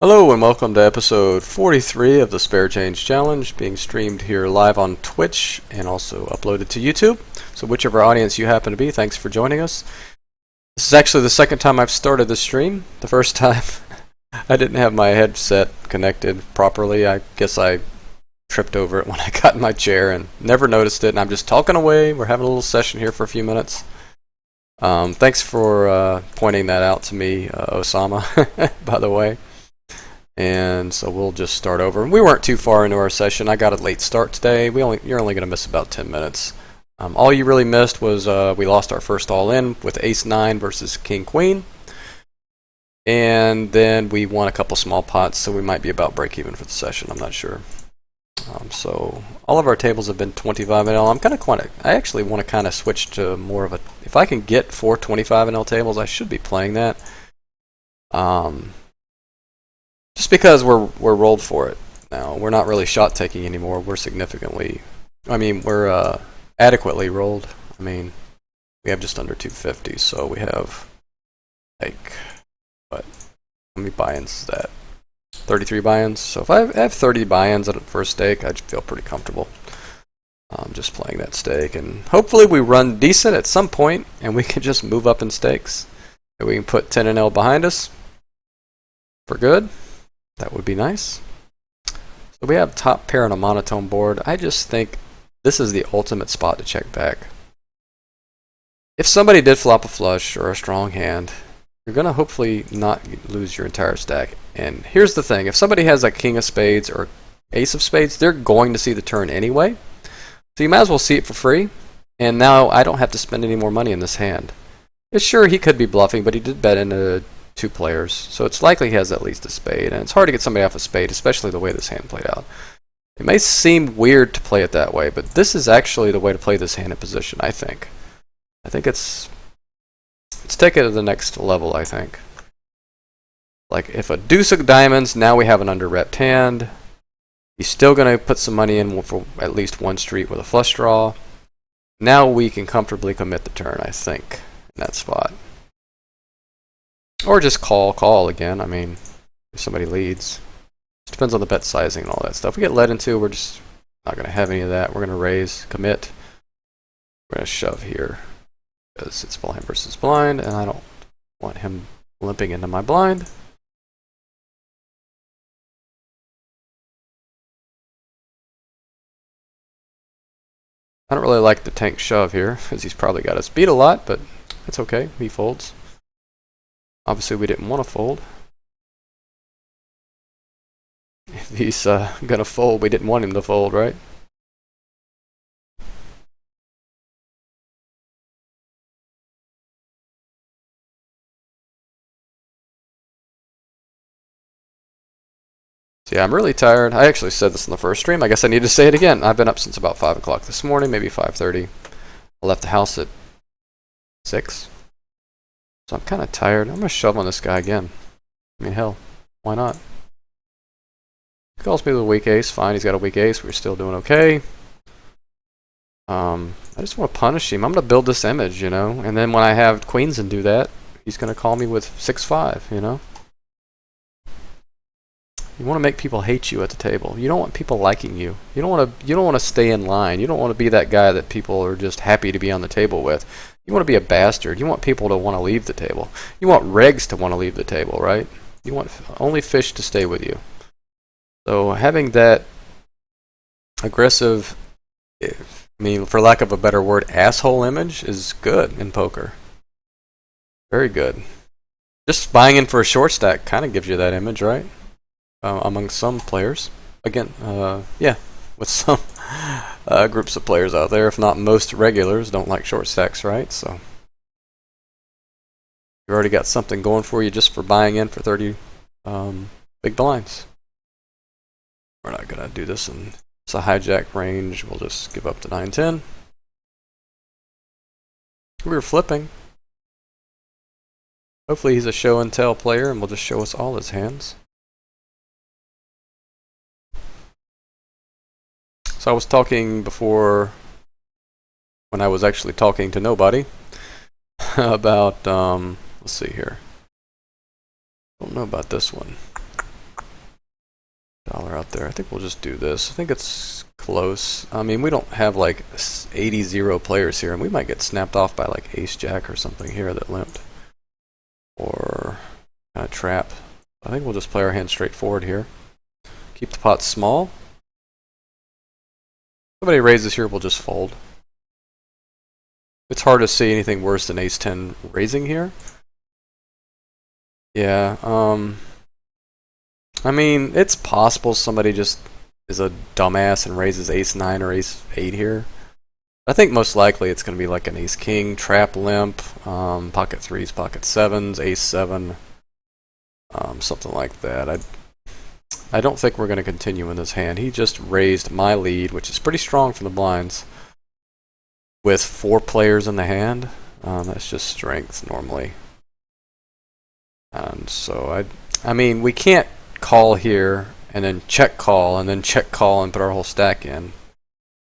Hello and welcome to episode 43 of the Spare Change Challenge, being streamed here live on Twitch and also uploaded to YouTube. So whichever audience you happen to be, thanks for joining us. This is actually the second time I've started this stream. The first time I didn't have my headset connected properly. I guess I tripped over it when I got in my chair and never noticed it, and I'm just talking away. We're having a little session here for a few minutes. Thanks for pointing that out to me, Osama, by the way. And so we'll just start over. We weren't too far into our session. I got a late start today. You're only going to miss about 10 minutes. All you really missed was we lost our first all-in with Ace-9 versus King-Queen. And then we won a couple small pots, so we might be about break-even for the session. I'm not sure. So all of our tables have been 25 NL. I actually want to kind of switch to more of a... If I can get 4 25 NL tables, I should be playing that. Just because we're rolled for it now. We're not really shot taking anymore. We're we're adequately rolled. We have just under 250, so we have like how many buy-ins is that? 33 buy-ins. So if I have 30 buy-ins at the first stake, I'd feel pretty comfortable. Just playing that stake, and hopefully we run decent at some point, and we can just move up in stakes. And we can put 10 NL behind us for good. That would be nice. So we have top pair on a monotone board. I just think this is the ultimate spot to check back. If somebody did flop a flush or a strong hand, you're going to hopefully not lose your entire stack. And here's the thing. If somebody has a king of spades or ace of spades, they're going to see the turn anyway. So you might as well see it for free. And now I don't have to spend any more money in this hand. It's sure, he could be bluffing, but he did bet into 2 players, so it's likely he has at least a spade, and it's hard to get somebody off a spade, especially the way this hand played out. It may seem weird to play it that way, but this is actually the way to play this hand in position, I think. Let's take it to the next level, I think. Like, if a deuce of diamonds, now we have an under-repped hand. He's still going to put some money in for at least one street with a flush draw. Now we can comfortably commit the turn, I think, in that spot. Or just call again. If somebody leads. It depends on the bet sizing and all that stuff. We get led into, we're just not going to have any of that. We're going to raise, commit. We're going to shove here. Because it's blind versus blind, and I don't want him limping into my blind. I don't really like the tank shove here, because he's probably got us beat a lot, but it's okay. He folds. Obviously, we didn't want to fold. If he's going to fold, we didn't want him to fold, right? So yeah, I'm really tired. I actually said this in the first stream. I guess I need to say it again. I've been up since about 5 o'clock this morning, maybe 5:30. I left the house at 6. So I'm kind of tired. I'm going to shove on this guy again. Hell, why not? He calls me with a weak ace. Fine, he's got a weak ace. We're still doing okay. I just want to punish him. I'm going to build this image, And then when I have queens and do that, he's going to call me with 6-5, You want to make people hate you at the table. You don't want people liking you. You don't want to stay in line. You don't want to be that guy that people are just happy to be on the table with. You want to be a bastard. You want people to want to leave the table. You want regs to want to leave the table, right? You want only fish to stay with you. So having that aggressive, for lack of a better word, asshole image is good in poker. Very good. Just buying in for a short stack kind of gives you that image, right? Among some players. Again, yeah, with some groups of players out there, if not most regulars, don't like short stacks, right? So you already got something going for you just for buying in for 30 big blinds. We're not going to do this in it's a hijack range. We'll just give up to 9-10. We were flipping. Hopefully he's a show and tell player and will just show us all his hands. So I was talking before, when I was actually talking to nobody, about, let's see here. Don't know about this one. spot there. I think we'll just do this. I think it's close. I mean, we don't have like 80-0 players here, and we might get snapped off by like ace-jack or something here that limped. Or kind of trap. I think we'll just play our hand straightforward here. Keep the pot small. If somebody raises here, we'll just fold. It's hard to see anything worse than ace-10 raising here. Yeah, I mean, it's possible somebody just is a dumbass and raises ace-9 or ace-8 here. I think most likely it's going to be like an ace-king, trap limp, pocket 3s, pocket 7s, ace-7, something like that. I don't think we're going to continue in this hand. He just raised my lead, which is pretty strong from the blinds, with 4 players in the hand. That's just strength normally. And so I mean, we can't call here and then check call and then check call and put our whole stack in.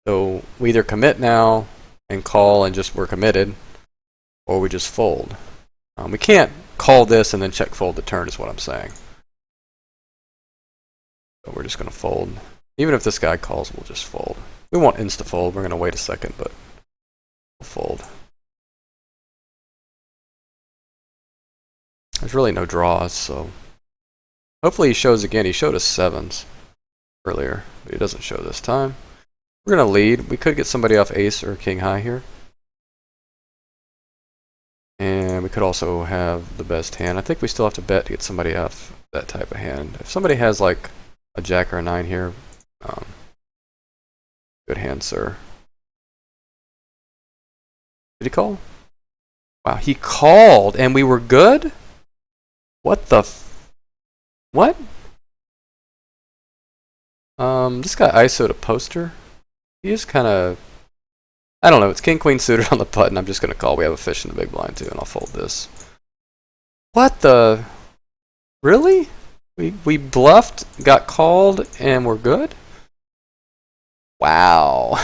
So we either commit now and call and just we're committed, or we just fold. We can't call this and then check fold the turn is what I'm saying. So we're just going to fold. Even if this guy calls, we'll just fold. We won't insta-fold. We're going to wait a second, but we'll fold. There's really no draws, so hopefully he shows again. He showed us 7s earlier, but he doesn't show this time. We're going to lead. We could get somebody off ace or king high here. And we could also have the best hand. I think we still have to bet to get somebody off that type of hand. If somebody has like a jack or a 9 here, good hand, sir. Did he call? Wow, he called and we were good? What the what? This guy ISO'd a poster. He is kind of, I don't know, it's king queen suited on the button. I'm just going to call. We have a fish in the big blind too, and I'll fold this. What the? Really? We bluffed, got called, and we're good? Wow.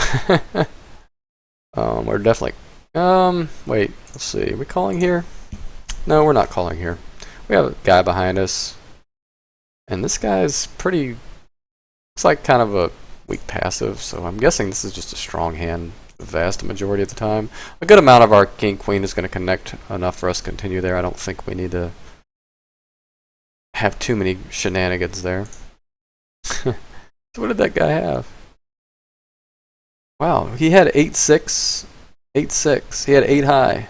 We're definitely, wait, let's see. Are we calling here? No, we're not calling here. We have a guy behind us. And this guy's pretty, looks like kind of a weak passive, so I'm guessing this is just a strong hand the vast majority of the time. A good amount of our king queen is going to connect enough for us to continue there. I don't think we need to have too many shenanigans there. So what did that guy have? Wow, he had 8-6, 8-6. He had 8 high.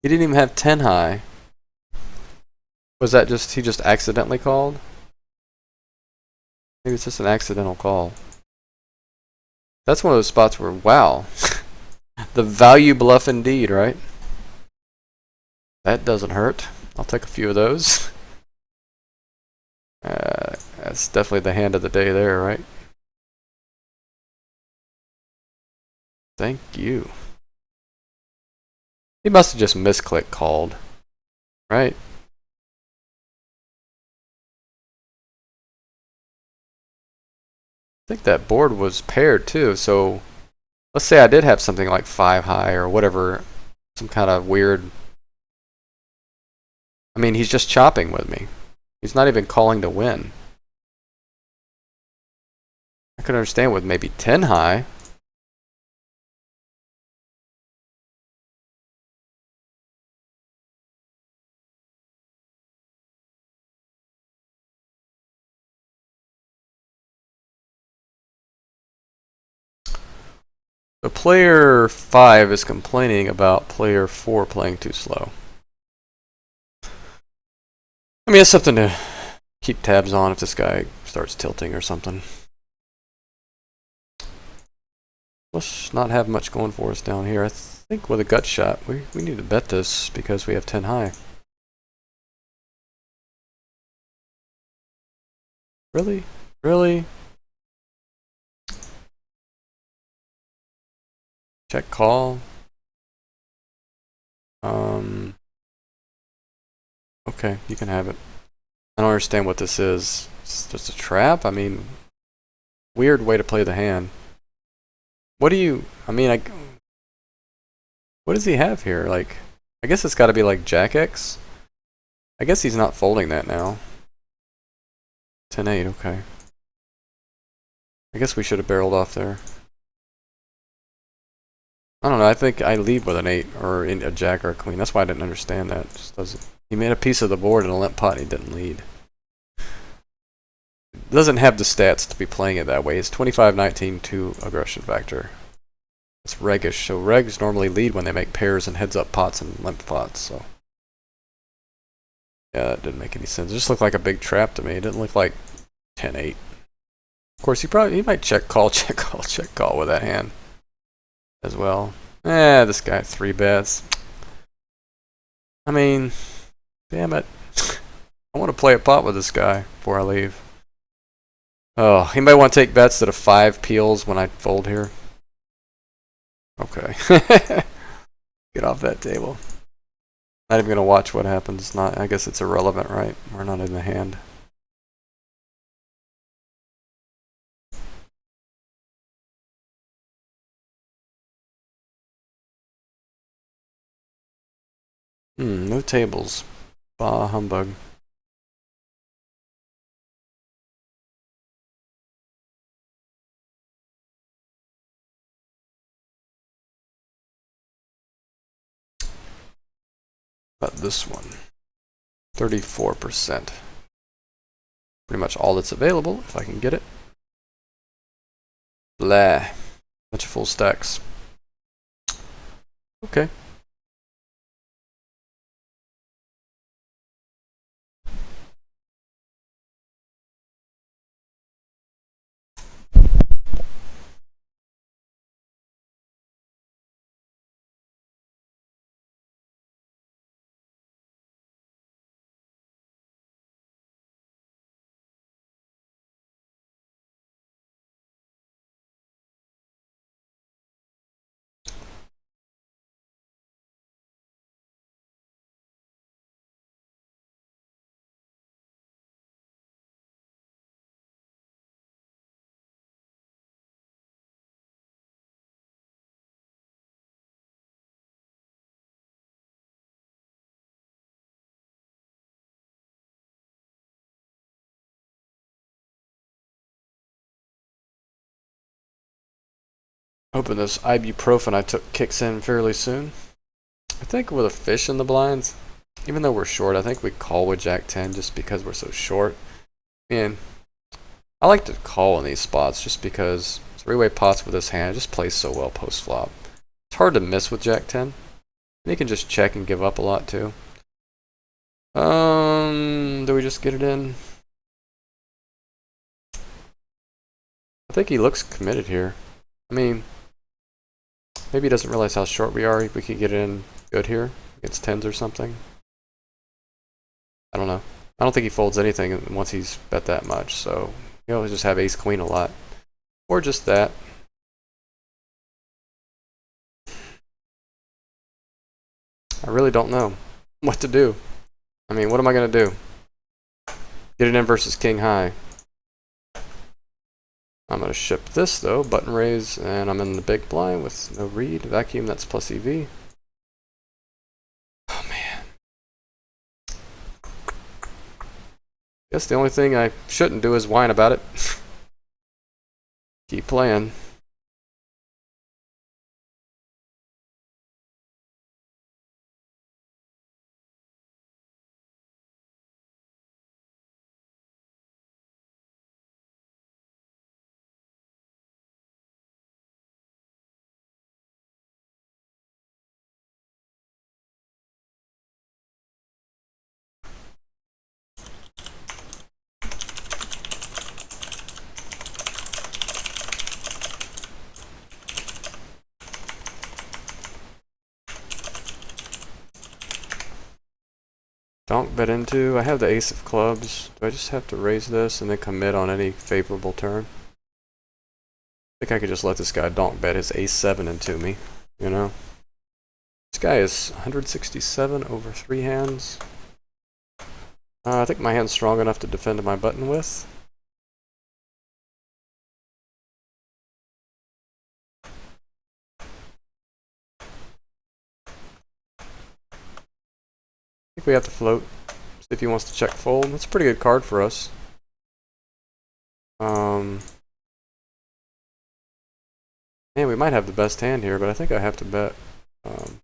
He didn't even have 10 high. Was that just, he just accidentally called? Maybe it's just an accidental call. That's one of those spots where, wow, the value bluff indeed, right? That doesn't hurt. I'll take a few of those. That's definitely the hand of the day there, right? Thank you. He must have just misclick called, right? I think that board was paired too, so let's say I did have something like 5 high or whatever, some kind of weird, I mean, he's just chopping with me. He's not even calling to win. I could understand with maybe 10 high. So player 5 is complaining about player 4 playing too slow. I mean, it's something to keep tabs on if this guy starts tilting or something. Let's not have much going for us down here. I think with a gut shot, we need to bet this because we have 10 high. Really? Really? Check call. Okay, you can have it. I don't understand what this is. It's just a trap? I mean, weird way to play the hand. What do you, I mean, what does he have here? Like, I guess it's got to be like Jack X. I guess he's not folding that now. 10-8, okay. I guess we should have barreled off there. I don't know, I think I lead with an 8 or a jack or a queen. That's why I didn't understand that. It just doesn't. He made a piece of the board in a limp pot and he didn't lead. Doesn't have the stats to be playing it that way. It's 25-19 2 aggression factor. It's reggish, so regs normally lead when they make pairs and heads up pots and limp pots, so. Yeah, that didn't make any sense. It just looked like a big trap to me. It didn't look like 10-8. Of course, he might check call, check call, check call with that hand as well. This guy 3 bets. I mean, damn it. I want to play a pot with this guy before I leave. Oh, anybody want to take bets that a 5 peels when I fold here? Okay. Get off that table. Not even gonna watch what happens. Not. I guess it's irrelevant, right? We're not in the hand. No tables. Bah humbug. But this one. 34%. Pretty much all that's available, if I can get it. Blah. Bunch of full stacks. Okay. Hoping this ibuprofen I took kicks in fairly soon. I think with a fish in the blinds, even though we're short, I think we call with Jack 10 just because we're so short. And I like to call in these spots just because 3-way pots with this hand just plays so well post flop. It's hard to miss with Jack 10. And you can just check and give up a lot too. Do we just get it in? I think he looks committed here. I mean, maybe he doesn't realize how short we are. We could get in good here against 10s or something. I don't know. I don't think he folds anything once he's bet that much, so he'll just have ace queen a lot. Or just that. I really don't know what to do. I mean, what am I going to do? Get it in versus king high. I'm going to ship this though, button raise, and I'm in the big blind with no read. Vacuum, that's plus EV. Oh man. Guess the only thing I shouldn't do is whine about it. Keep playing. Donk bet into. I have the ace of clubs. Do I just have to raise this and then commit on any favorable turn? I think I could just let this guy donk bet his ace 7 into me, you know? This guy is 167 over 3 hands. I think my hand's strong enough to defend my button with. I think we have to float. See if he wants to check fold. That's a pretty good card for us. Man, we might have the best hand here, but I think I have to bet. And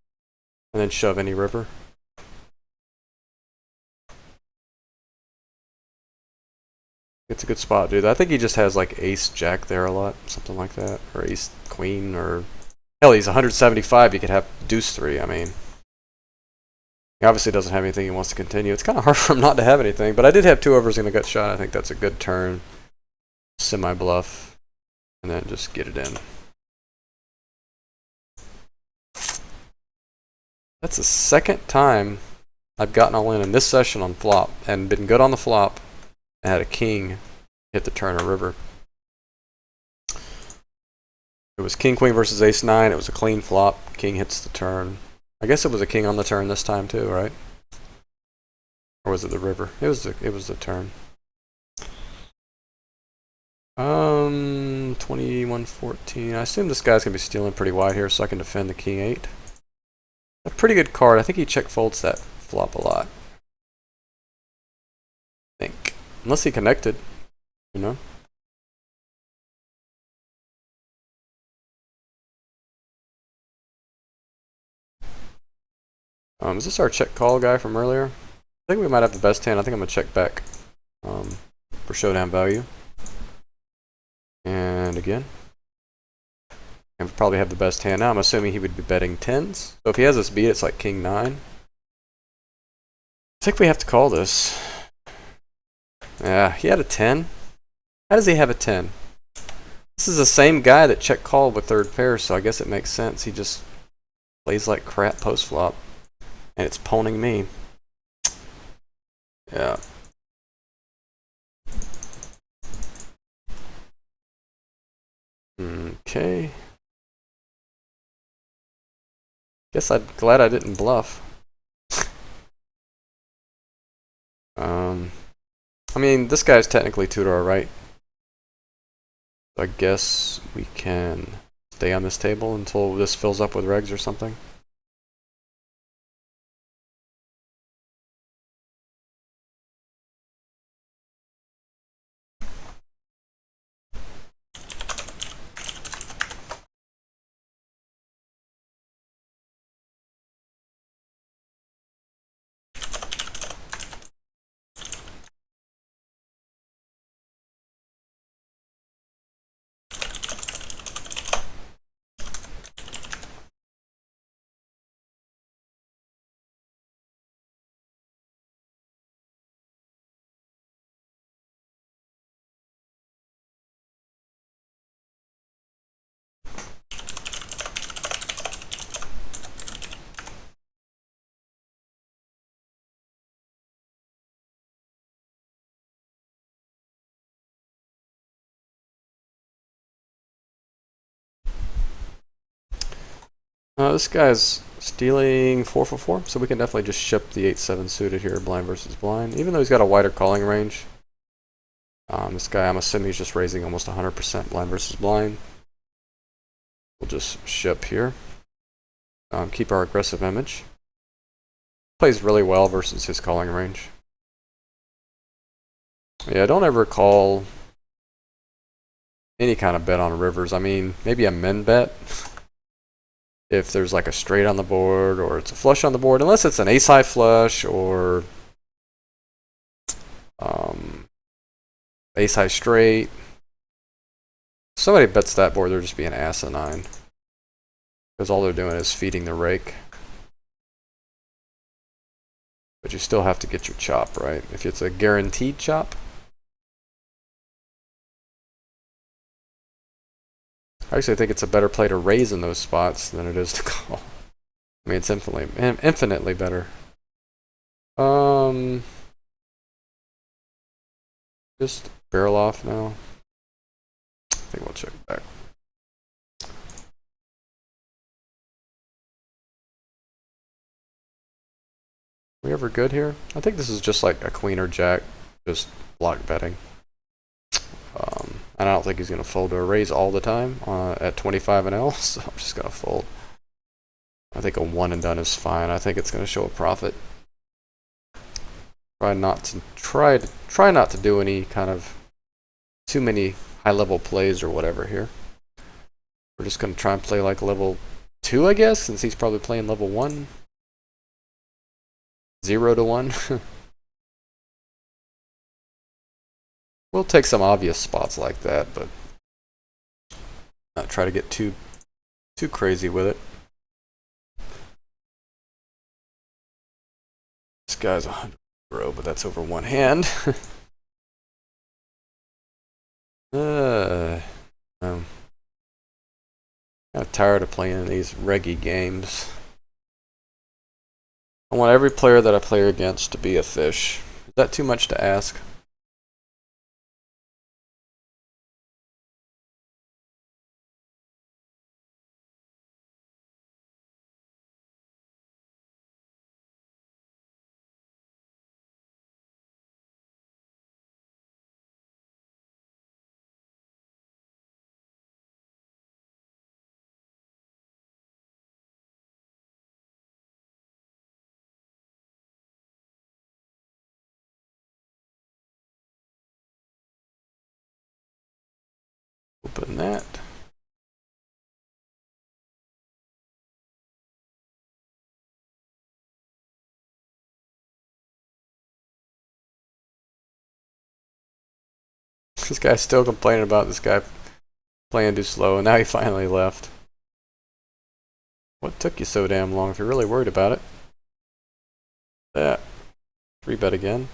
then shove any river. It's a good spot, dude. I think he just has like ace jack there a lot, something like that, or ace queen, or hell, he's 175. He could have deuce 3. I mean, he obviously doesn't have anything he wants to continue. It's kind of hard for him not to have anything, but I did have 2 overs in a gut shot. I think that's a good turn, semi bluff, and then just get it in. That's the second time I've gotten all in this session on flop and been good on the flop. I had a king hit the turn or river. It was king queen versus ace 9. It was a clean flop. King hits the turn. I guess it was a king on the turn this time too, right? Or was it the river? It was the turn. 21-14. I assume this guy's gonna be stealing pretty wide here, so I can defend the king 8. A pretty good card. I think he check folds that flop a lot. I think. Unless he connected, you know? Is this our check call guy from earlier? I think we might have the best hand. I think I'm gonna check back for showdown value. And again. And we probably have the best hand now. I'm assuming he would be betting 10s. So if he has us beat, it's like king 9. I think we have to call this. Yeah, he had a 10. How does he have a 10? This is the same guy that check called with third pair, so I guess it makes sense. He just plays like crap post flop. And it's pawning me. Yeah. Okay. Guess I'm glad I didn't bluff. I mean, this guy's technically 2 to our right. I guess we can stay on this table until this fills up with regs or something. This guy's stealing 4 for 4, so we can definitely just ship the 8-7 suited here, blind versus blind, even though he's got a wider calling range. This guy, I'm assuming he's just raising almost 100% blind versus blind. We'll just ship here. Keep our aggressive image. Plays really well versus his calling range. Yeah, don't ever call any kind of bet on rivers. I mean, maybe a min bet. If there's like a straight on the board or it's a flush on the board, unless it's an ace high flush or ace high straight. If somebody bets that board, they're just being asinine. Because all they're doing is feeding the rake. But you still have to get your chop, right? If it's a guaranteed chop. I actually think it's a better play to raise in those spots than it is to call. I mean, it's infinitely better. Just barrel off now. I think we'll check back. We ever good here? I think this is just like a queen or jack, just block betting. And I don't think he's going to fold to a raise all the time at 25 and L, so I'm just going to fold. I think a 1 and done is fine. I think it's going to show a profit. Try not to do any kind of too many high level plays or whatever here. We're just going to try and play like level 2, I guess, since he's probably playing level 1. 0 to 1. We'll take some obvious spots like that, but not try to get too crazy with it. This guy's 100 row, but that's over one hand. I'm kind of tired of playing these reggy games. I want every player that I play against to be a fish. Is that too much to ask? Open that. This guy's still complaining about this guy playing too slow, and now he finally left. What took you so damn long if you're really worried about it? That. 3-bet again.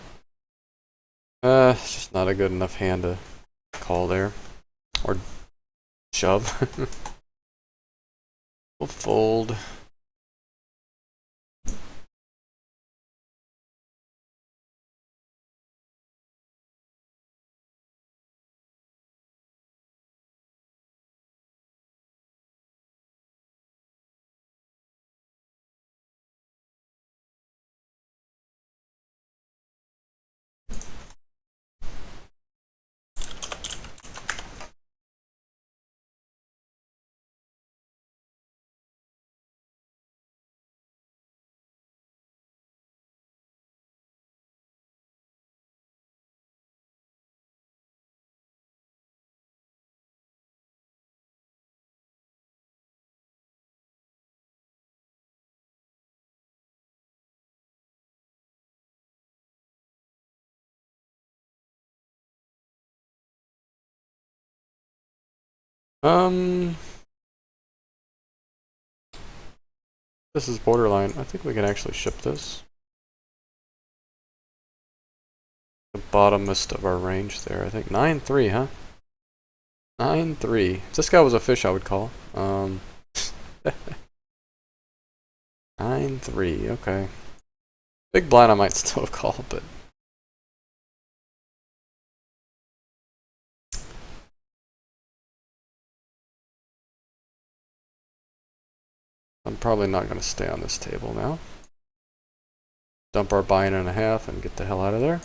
It's just not a good enough hand to call there. Or shove. We'll fold. This is borderline. I think we can actually ship this. The bottomest of our range there. I think 9-3, huh? 9-3. If this guy was a fish, I would call. 9-3. Okay. Big blind, I might still have called, but I'm probably not going to stay on this table now. Dump our buy-in and a half and get the hell out of there,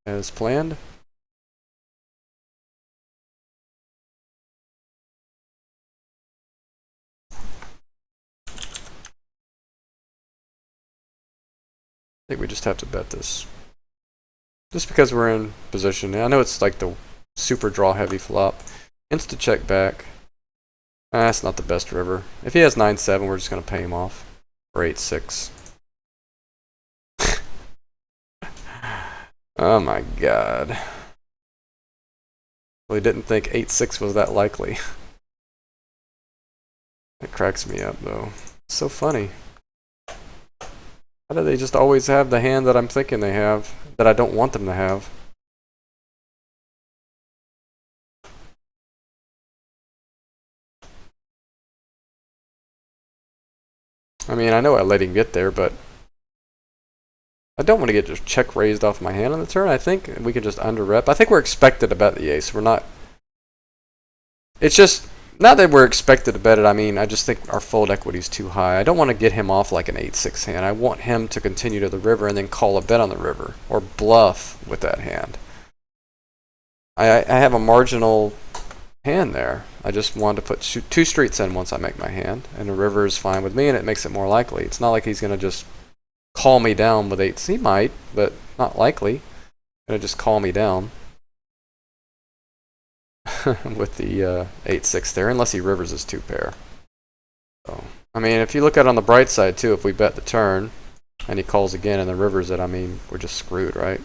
as planned. I think we just have to bet this. Just because we're in position. I know it's like the super draw heavy flop. Insta check back. That's not the best river. If he has 9-7, we're just going to pay him off. Or 8-6. Oh my god. Well, he didn't think 8-6 was that likely. That cracks me up, though. It's so funny. How do they just always have the hand that I'm thinking they have, that I don't want them to have? I mean, I know I let him get there, but I don't want to get just check raised off my hand on the turn. I think we can just under rep. I think we're expected to bet the ace. We're not. It's just not that we're expected to bet it. I mean, I just think our fold equity is too high. I don't want to get him off like an 8-6 hand. I want him to continue to the river and then call a bet on the river or bluff with that hand. I have a marginal hand there. I just wanted to put two streets in once I make my hand, and the river is fine with me, and it makes it more likely. It's not like he's going to just call me down with 8s. He might, but not likely. Going to just call me down. with the 8-6 there, unless he rivers his 2-pair. So, I mean, if you look at it on the bright side too, if we bet the turn and he calls again and then rivers it, I mean, we're just screwed, right?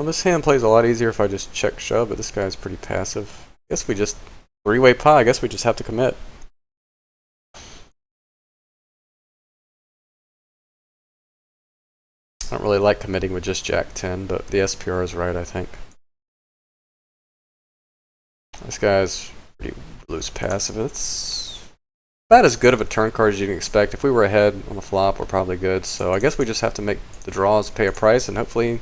This hand plays a lot easier if I just check shove, but this guy's pretty passive. I guess we just three-way pot. I guess we just have to commit. I don't really like committing with just Jack 10, but the SPR is right, I think. This guy's pretty loose passive. It's about as good of a turn card as you can expect. If we were ahead on the flop, we're probably good. So I guess we just have to make the draws, pay a price, and hopefully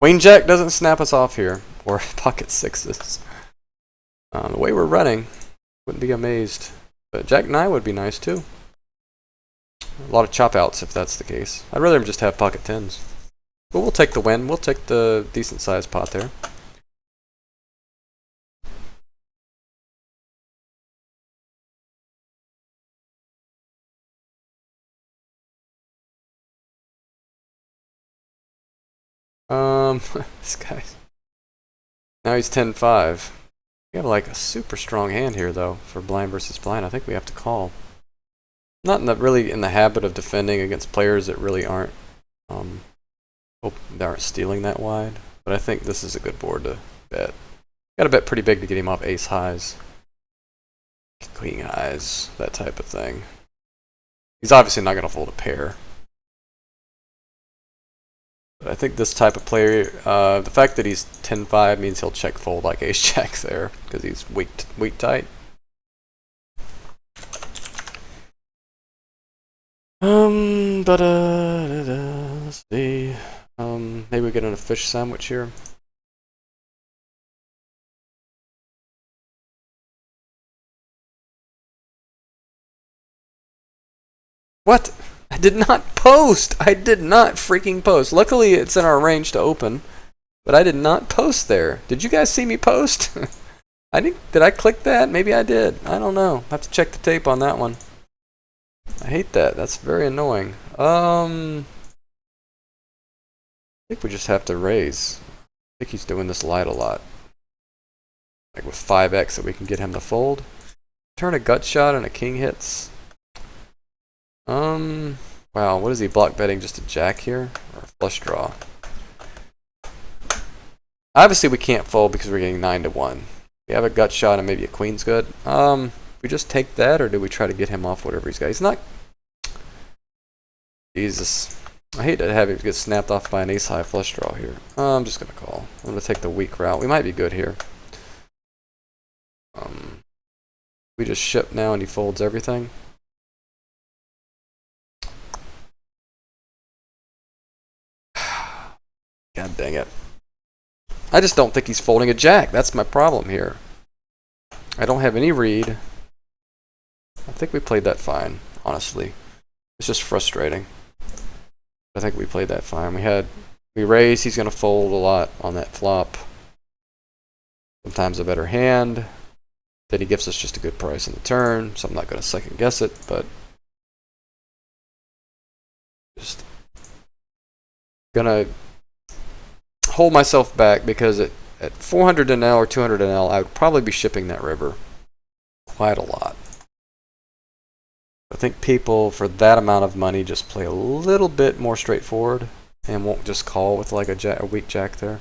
Queen Jack doesn't snap us off here. Or pocket sixes. The way we're running, wouldn't be amazed. But Jack 9 would be nice too. A lot of chop outs if that's the case. I'd rather just have pocket 10s. But we'll take the win. We'll take the decent sized pot there. This guy. Now he's 10-5. We have like a super strong hand here though for blind versus blind. I think we have to call. Not really in the habit of defending against players that really aren't stealing that wide. But I think this is a good board to bet. Got to bet pretty big to get him off ace highs, queen highs, that type of thing. He's obviously not going to fold a pair. But I think this type of player, the fact that he's 10-5 means he'll check fold like ace jack there because he's weak tight. Let's see. Maybe we get in a fish sandwich here. What? I did not post! I did not freaking post. Luckily, it's in our range to open, but I did not post there. Did you guys see me post? Did I click that? Maybe I did. I don't know. I have to check the tape on that one. I hate that. That's very annoying. I think we just have to raise. I think he's doing this light a lot. Like with 5x that we can get him to fold. Turn a gut shot and a king hits. Wow, what is he block betting? Just a jack here? Or a flush draw? Obviously we can't fold because we're getting 9-1. We have a gut shot and maybe a queen's good. We just take that, or do we try to get him off whatever he's got? He's not... Jesus. I hate to have him get snapped off by an ace-high flush draw here. I'm just going to call. I'm going to take the weak route. We might be good here. We just ship now and he folds everything. God dang it. I just don't think he's folding a jack. That's my problem here. I don't have any read. I think we played that fine, honestly. It's just frustrating. I think we played that fine. We raise, he's going to fold a lot on that flop. Sometimes a better hand. Then he gives us just a good price on the turn, so I'm not going to second guess it, but just gonna hold myself back because at 400 NL or 200 NL, I would probably be shipping that river quite a lot. I think people for that amount of money just play a little bit more straightforward and won't just call with like a weak jack there.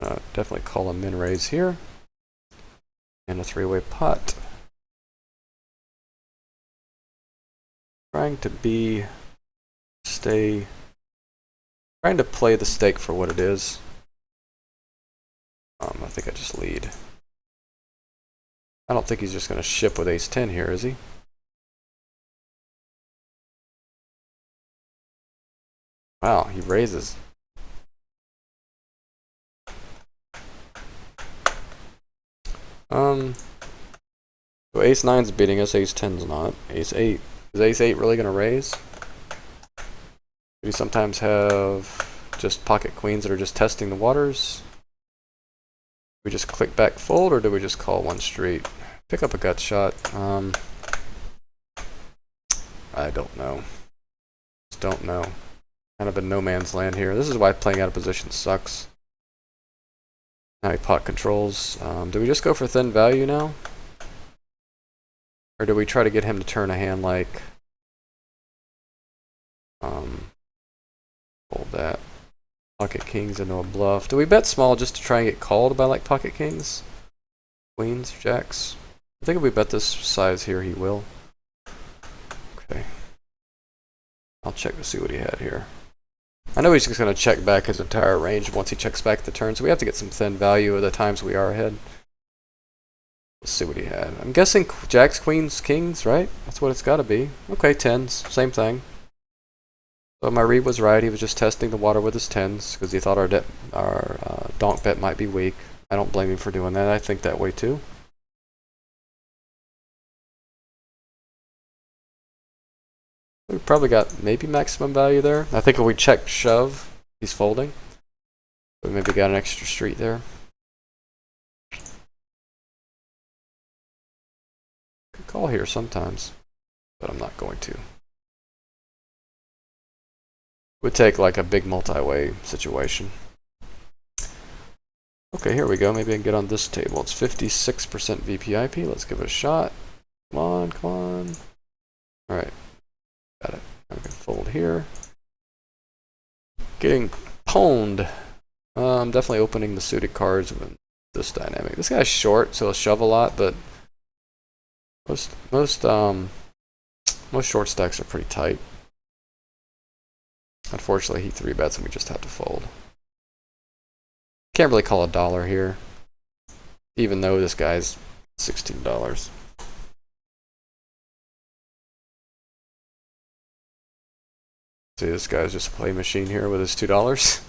Definitely call a min raise here and a three-way pot. Trying to play the stake for what it is. I think I just lead. I don't think he's just going to ship with ace-10 here, is he? Wow, he raises. So ace-9's beating us, ace-10's not. Ace-8. Is ace-8 really going to raise? We sometimes have just pocket queens that are just testing the waters. We just click back fold, or do we just call one street? Pick up a gut shot. I don't know. Just don't know. Kind of a no man's land here. This is why playing out of position sucks. Now he pot controls. Do we just go for thin value now? Or do we try to get him to turn a hand like... Hold that. Pocket kings into a bluff. Do we bet small just to try and get called by like pocket kings? Queens, jacks? I think if we bet this size here, he will. Okay. I'll check to see what he had here. I know he's just going to check back his entire range once he checks back the turn, so we have to get some thin value at the times we are ahead. Let's see what he had. I'm guessing jacks, queens, kings, right? That's what it's got to be. Okay, tens, same thing. So my read was right. He was just testing the water with his tens because he thought our donk bet might be weak. I don't blame him for doing that. I think that way too. We probably got maybe maximum value there. I think if we check shove, he's folding. We maybe got an extra street there. Could call here sometimes, but I'm not going to. Would take like a big multi-way situation. Okay, here we go. Maybe I can get on this table. It's 56% VPIP. Let's give it a shot. Come on, come on. All right, got it. I can fold here. Getting pwned. I'm definitely opening the suited cards with this dynamic. This guy's short, so he'll shove a lot, but most short stacks are pretty tight. Unfortunately, he 3-bets and we just have to fold. Can't really call a dollar here, even though this guy's $16. See, this guy's just a play machine here with his $2.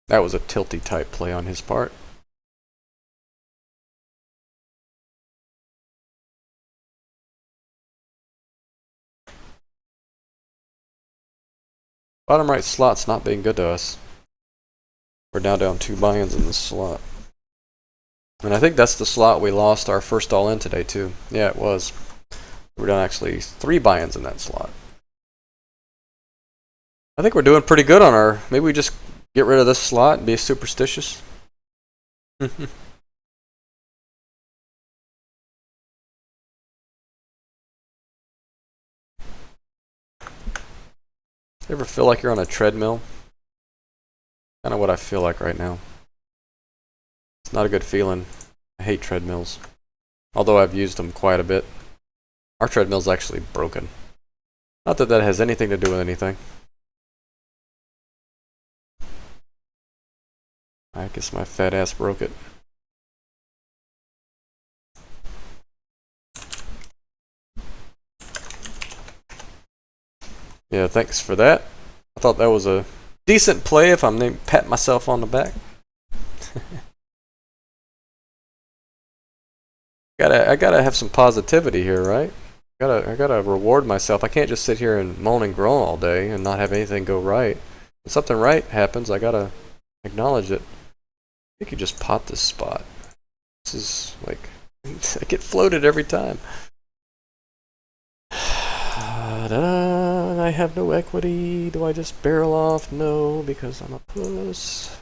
That was a tilty type play on his part. Bottom right slot's not being good to us. We're now down 2 buy-ins in this slot. And I think that's the slot we lost our first all-in today too. Yeah, it was. We're down actually 3 buy-ins in that slot. I think we're doing pretty good on our... Maybe we just get rid of this slot and be superstitious. You ever feel like you're on a treadmill? Kind of what I feel like right now. It's not a good feeling. I hate treadmills. Although I've used them quite a bit. Our treadmill's actually broken. Not that that has anything to do with anything. I guess my fat ass broke it. Yeah, thanks for that. I thought that was a decent play if I'm named pat myself on the back. I gotta have some positivity here, right? I gotta reward myself. I can't just sit here and moan and groan all day and not have anything go right. When something right happens, I gotta acknowledge it. I think you just pot this spot. This is like I get floated every time. I have no equity. Do I just barrel off? No, because I'm a puss.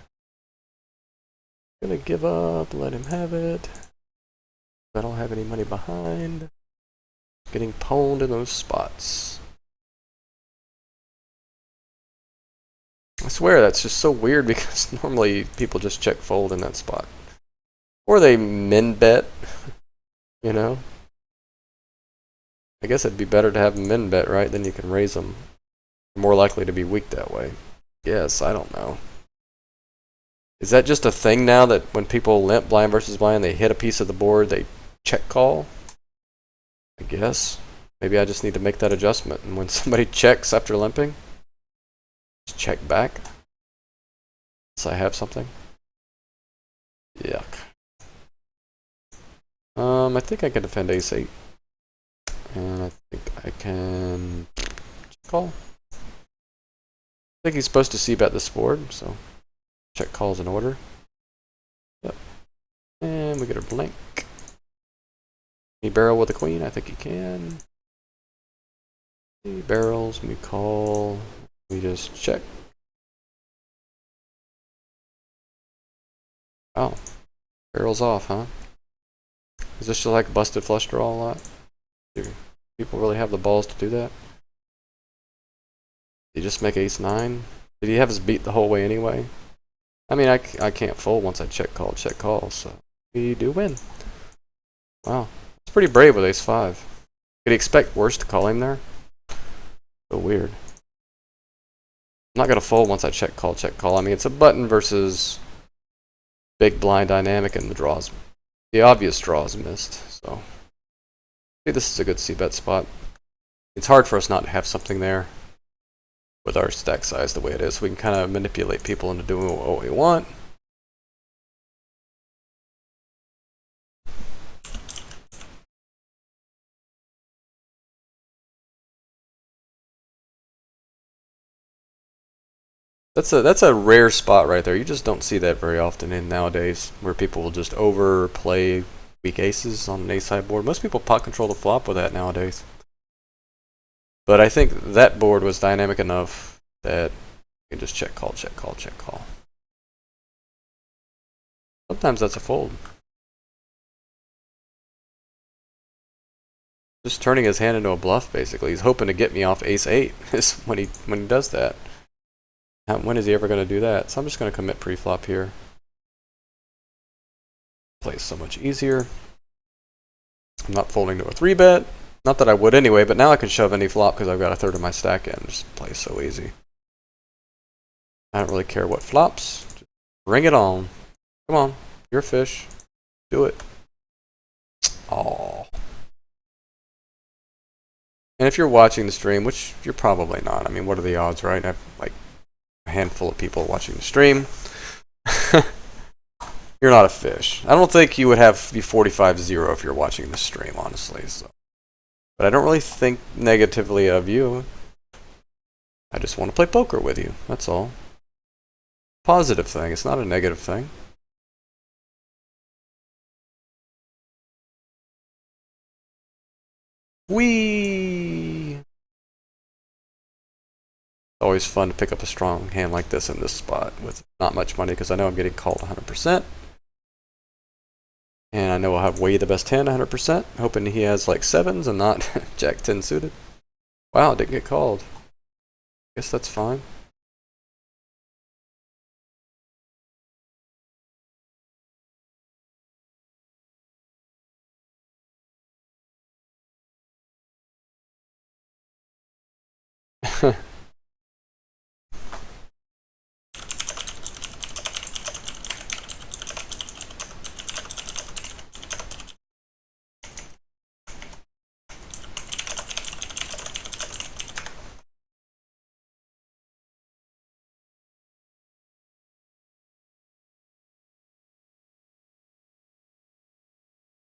Gonna give up, let him have it. I don't have any money behind. Getting pwned in those spots. I swear that's just so weird because normally people just check fold in that spot. Or they min bet, you know? I guess it'd be better to have them min bet, right? Then you can raise them. You're more likely to be weak that way. Yes, I don't know. Is that just a thing now that when people limp blind versus blind, they hit a piece of the board, they check call? I guess. Maybe I just need to make that adjustment. And when somebody checks after limping, just check back. So I have something. Yuck. I think I can defend ace-8. And I think I can call. I think he's supposed to c-bet this board, so check call's in order. Yep. And we get a blank. Can he barrel with a queen? I think he can. Barrels, we call. We just check. Oh, barrels off, huh? Is this just like busted flush draw a lot? Do people really have the balls to do that? Did he just make ace 9? Did he have us beat the whole way anyway? I mean, I can't fold once I check call, so we do win. Wow, it's pretty brave with ace 5. Could he expect worse to call him there? So weird. I'm not gonna fold once I check call. I mean, it's a button versus big blind dynamic, and the obvious draw is missed. So, see, this is a good c-bet spot. It's hard for us not to have something there with our stack size the way it is. We can kind of manipulate people into doing what we want. That's a rare spot right there. You just don't see that very often in nowadays, where people will just overplay weak aces on an ace high board. Most people pot control the flop with that nowadays. But I think that board was dynamic enough that you can just check call. Sometimes that's a fold. Just turning his hand into a bluff, basically. He's hoping to get me off ace 8 is when he does that. When is he ever going to do that? So I'm just going to commit pre-flop here. Plays so much easier. I'm not folding to a 3-bet. Not that I would anyway, but now I can shove any flop because I've got a third of my stack in. Just plays so easy. I don't really care what flops. Just bring it on. Come on. You're a fish. Do it. Aww. And if you're watching the stream, which you're probably not. I mean, what are the odds, right? I have like a handful of people watching the stream. You're not a fish. I don't think you would have be 45-0 if you're watching the stream, honestly. So. But I don't really think negatively of you. I just want to play poker with you. That's all. Positive thing. It's not a negative thing. Whee! Always fun to pick up a strong hand like this in this spot with not much money because I know I'm getting called 100%. And I know I'll have way the best hand 100%. Hoping he has like 7s and not Jack 10 suited. Wow, didn't get called. Guess that's fine.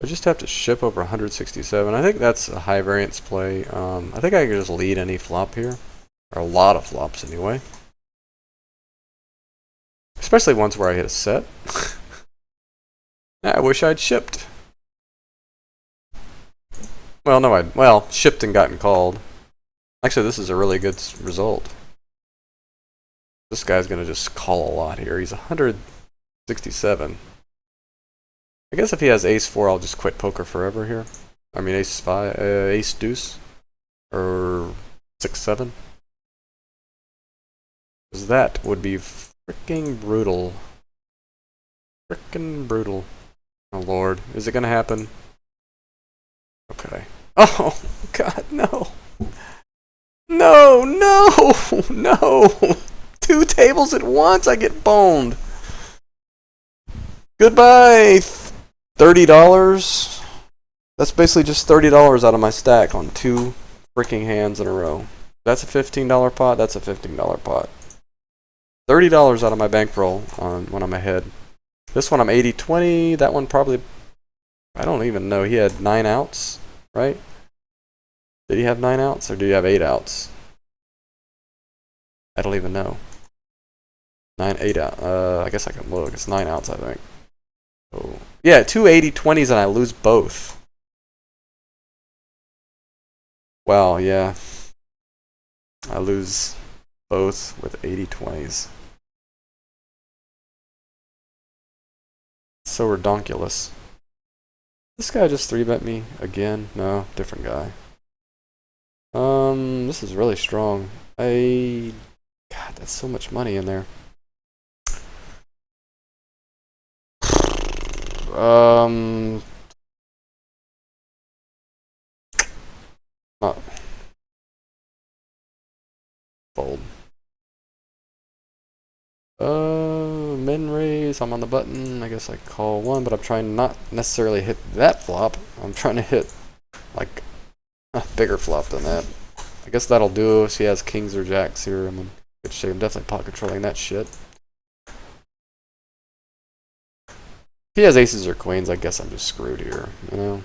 I just have to ship over 167. I think that's a high variance play. I think I can just lead any flop here. Or a lot of flops anyway. Especially ones where I hit a set. I wish I'd shipped. Well, no, shipped and gotten called. Actually, this is a really good result. This guy's going to just call a lot here. He's 167. I guess if he has ace 4, I'll just quit poker forever here. I mean ace 5, ace deuce, or 6-7. Because that would be freaking brutal. Freaking brutal. Oh lord, is it gonna happen? Okay. Oh god, no. No, no, no. 2 tables at once, I get boned. Goodbye. $30. That's basically just $30 out of my stack on 2 freaking hands in a row. That's a $15 pot. That's a $15 pot. $30 out of my bankroll on when I'm ahead. This one I'm 80-20. That one probably, I don't even know. He had 9 outs, right? Did he have 9 outs or did he have 8 outs? I don't even know. 8 out. I guess I can look. It's 9 outs, I think. Oh. Yeah, 2 80-20s and I lose both. Wow, yeah. I lose both with 80-20s. So redonkulous. This guy just 3-bet me again? No, different guy. This is really strong. God, that's so much money in there. Not fold. Min raise. I'm on the button. I guess I call one, but I'm trying not necessarily hit that flop. I'm trying to hit like a bigger flop than that. I guess that'll do if he has kings or jacks here. I'm in good shape. I'm definitely pot controlling that shit. If he has aces or queens, I guess I'm just screwed here. You know,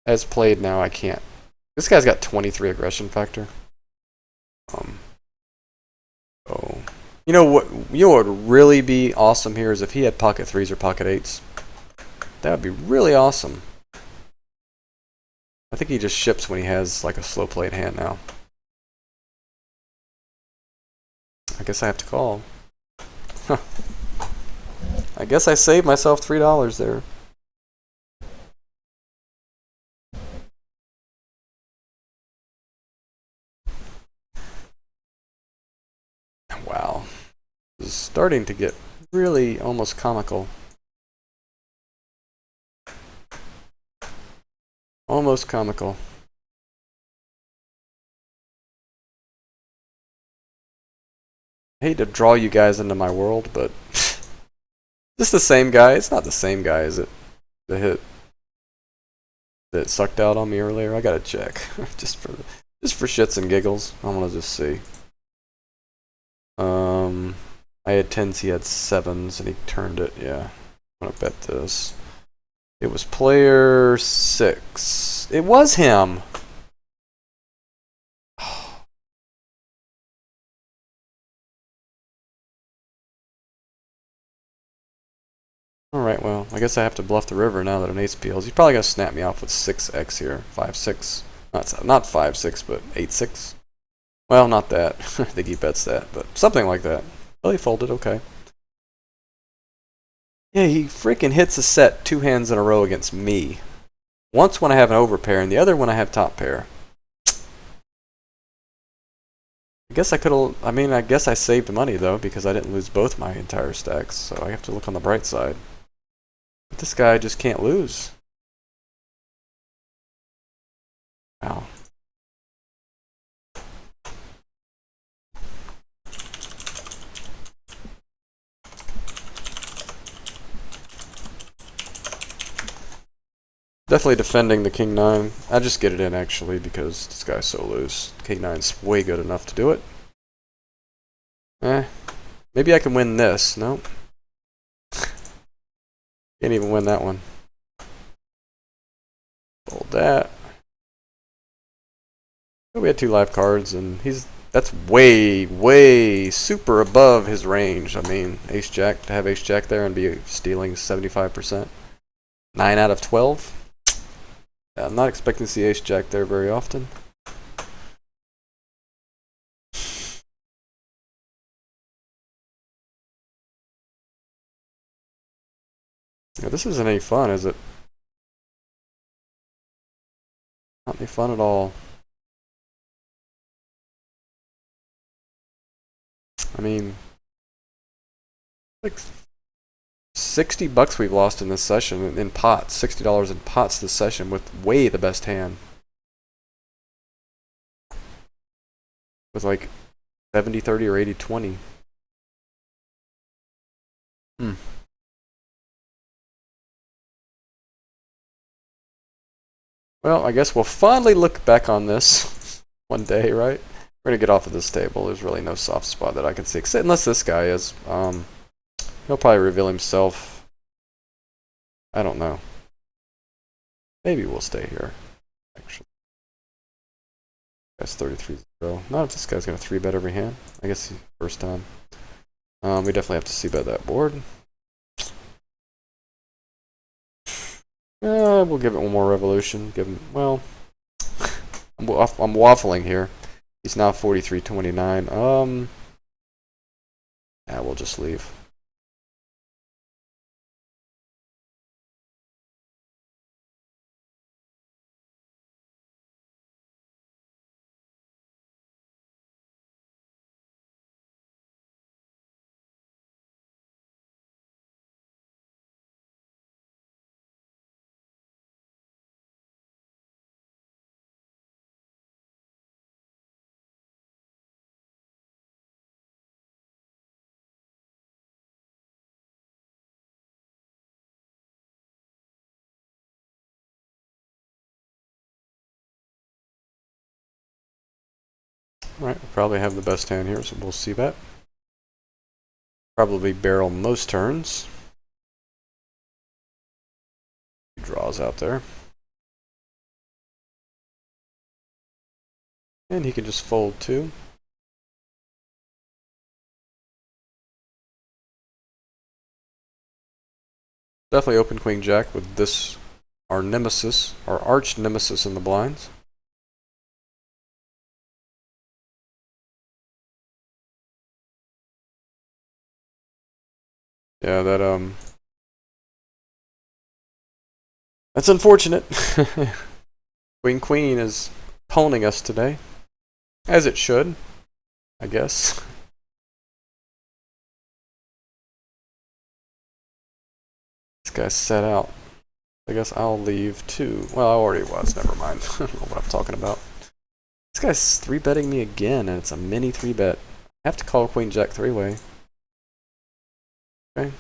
as played now, I can't. This guy's got 23 aggression factor. Oh, you know what? You know what would really be awesome here is if he had pocket threes or pocket eights. That would be really awesome. I think he just ships when he has like a slow played hand now. I guess I have to call. Huh. I guess I saved myself $3 there. Wow. This is starting to get really almost comical. Almost comical. I hate to draw you guys into my world, but is this the same guy? It's not the same guy, is it? The hit that sucked out on me earlier. I gotta check just for shits and giggles. I want to just see. I had 10s, he had 7s, and he turned it. Yeah, I'm gonna bet this. It was player 6. It was him. Alright, well, I guess I have to bluff the river now that an ace peels. He's probably gonna snap me off with 6x here. 5-6. Not 5-6, but 8-6. Well, not that. I think he bets that, but something like that. Well, he folded, okay. Yeah, he freaking hits a set 2 hands in a row against me. Once when I have an overpair, and the other when I have top pair. I guess I could've, I guess I saved money though, because I didn't lose both my entire stacks, so I have to look on the bright side. But this guy just can't lose. Wow. Definitely defending the king 9. I just get it in actually because this guy's so loose. King 9's way good enough to do it. Maybe I can win this. Nope. Can't even win that one. Fold that. We had 2 live cards, and that's way super above his range. I mean, ace jack, to have ace jack there and be stealing 75%. 9 out of 12. Yeah, I'm not expecting to see ace jack there very often. Yeah, this isn't any fun, is it? Not any fun at all. I mean, like $60 we've lost in this session in pots. $60 in pots this session with way the best hand. With like 70-30 or 80-20. Well, I guess we'll finally look back on this one day, right? We're gonna get off of this table. There's really no soft spot that I can see, unless this guy is. He'll probably reveal himself. I don't know. Maybe we'll stay here. Actually, that's 33-0. Not if this guy's gonna 3-bet every hand. I guess first time. We definitely have to see-bet that board. We'll give it one more revolution. Give him, well, I'm waffling here. He's now 43.29. Yeah, we'll just leave. Alright, we'll probably have the best hand here, so we'll see that. Probably barrel most turns. He draws out there. And he can just fold too. Definitely open queen jack with this, our nemesis, our arch nemesis in the blinds. Yeah, that's unfortunate. Queen is pawning us today. As it should, I guess. This guy's set out. I guess I'll leave too. Well, I already was, never mind. I don't know what I'm talking about. This guy's 3-betting me again, and it's a mini 3-bet. I have to call queen jack 3-way. Okay.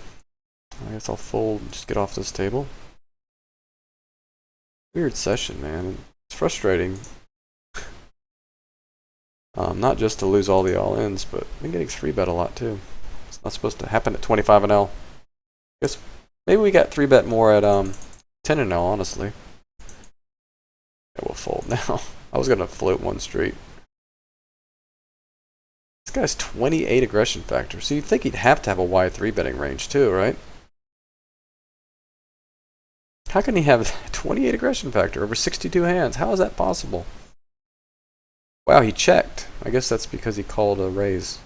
I guess I'll fold and just get off this table. Weird session, man. It's frustrating. Not just to lose all the all-ins, but I've been getting 3-bet a lot too. It's not supposed to happen at 25 and L. Guess maybe we got 3-bet more at 10 and L, honestly. Yeah, we'll fold now. I was gonna float one straight. This guy's 28 aggression factor, so you'd think he'd have to have a wide 3-betting range too, right? How can he have 28 aggression factor over 62 hands? How is that possible? Wow, he checked. I guess that's because he called a raise.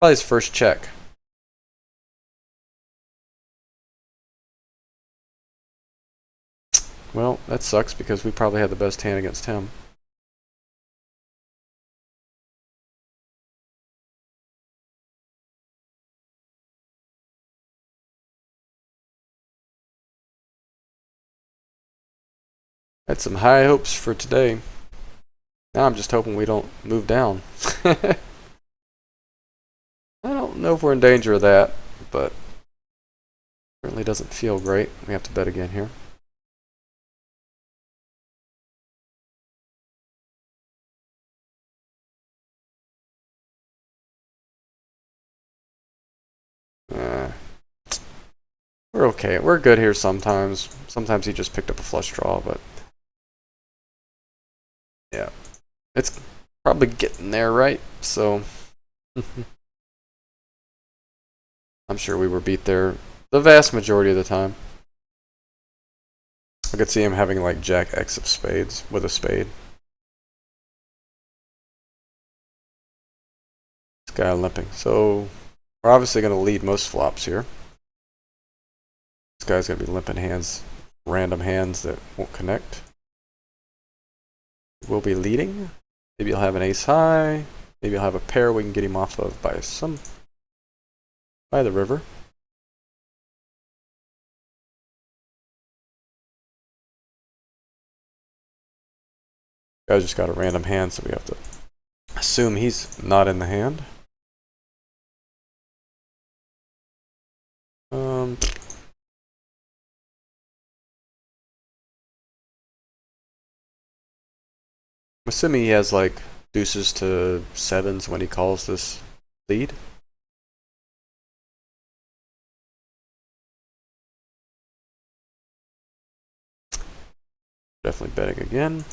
Probably his first check. Well, that sucks because we probably had the best hand against him. Had some high hopes for today. Now I'm just hoping we don't move down. I don't know if we're in danger of that, but certainly doesn't feel great. We have to bet again here. We're okay. We're good here sometimes. Sometimes he just picked up a flush draw, but yeah. It's probably getting there, right? So I'm sure we were beat there the vast majority of the time. I could see him having like Jack X of spades with a spade. This guy limping. So we're obviously going to lead most flops here. This guy's going to be limping hands, random hands that won't connect. We'll be leading. Maybe he'll have an ace high. Maybe he'll have a pair we can get him off of by the river. Guy's just got a random hand, so we have to assume he's not in the hand. I'm assuming he has like deuces to sevens when he calls this lead. Definitely betting again.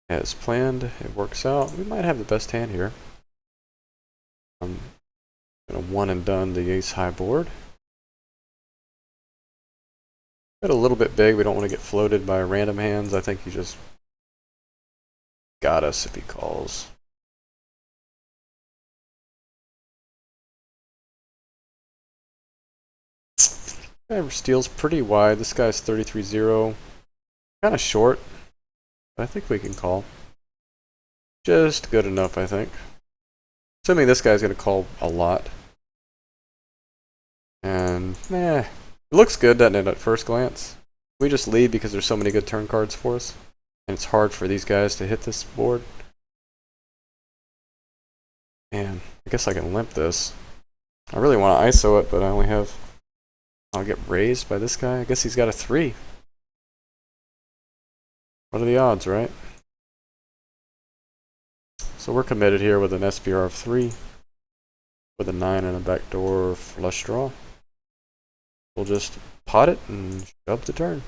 As planned, it works out. We might have the best hand here. I'm gonna one and done the ace high board. Bet a little bit big. We don't want to get floated by random hands. I think he just got us if he calls. Guy steals pretty wide. This guy's 33-0. Kind of short, but I think we can call. Just good enough, I think. Assuming this guy's going to call a lot. And, it looks good, doesn't it, at first glance? We just lead because there's so many good turn cards for us. And it's hard for these guys to hit this board. Man, I guess I can limp this. I really want to ISO it, but I only have... I'll get raised by this guy. I guess he's got a 3. What are the odds, right? So we're committed here with an SPR of 3. With a 9 and a backdoor flush draw. We'll just pot it and shove the turn.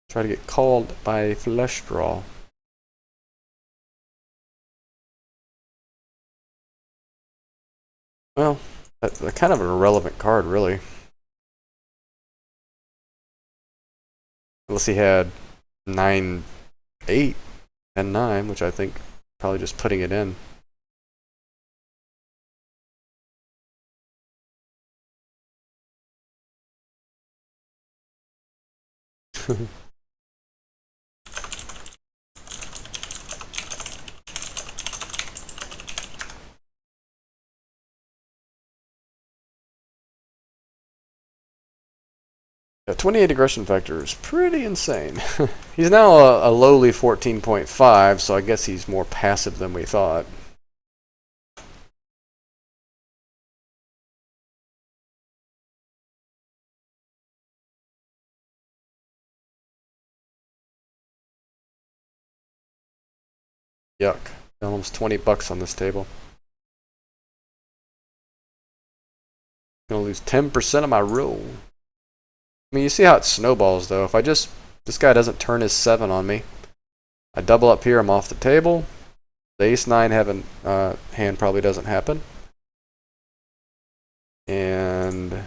Try to get called by flush draw. Well, that's kind of an irrelevant card, really. Unless he had 9, 8, and 9, which I think probably just putting it in. Yeah, 28 aggression factor is pretty insane. He's now a lowly 14.5, so I guess he's more passive than we thought. Yuck. Almost 20 bucks on this table. Gonna lose 10% of my roll. I mean, you see how it snowballs, though. If I just... This guy doesn't turn his 7 on me. I double up here, I'm off the table. The ace-9 hand probably doesn't happen. And...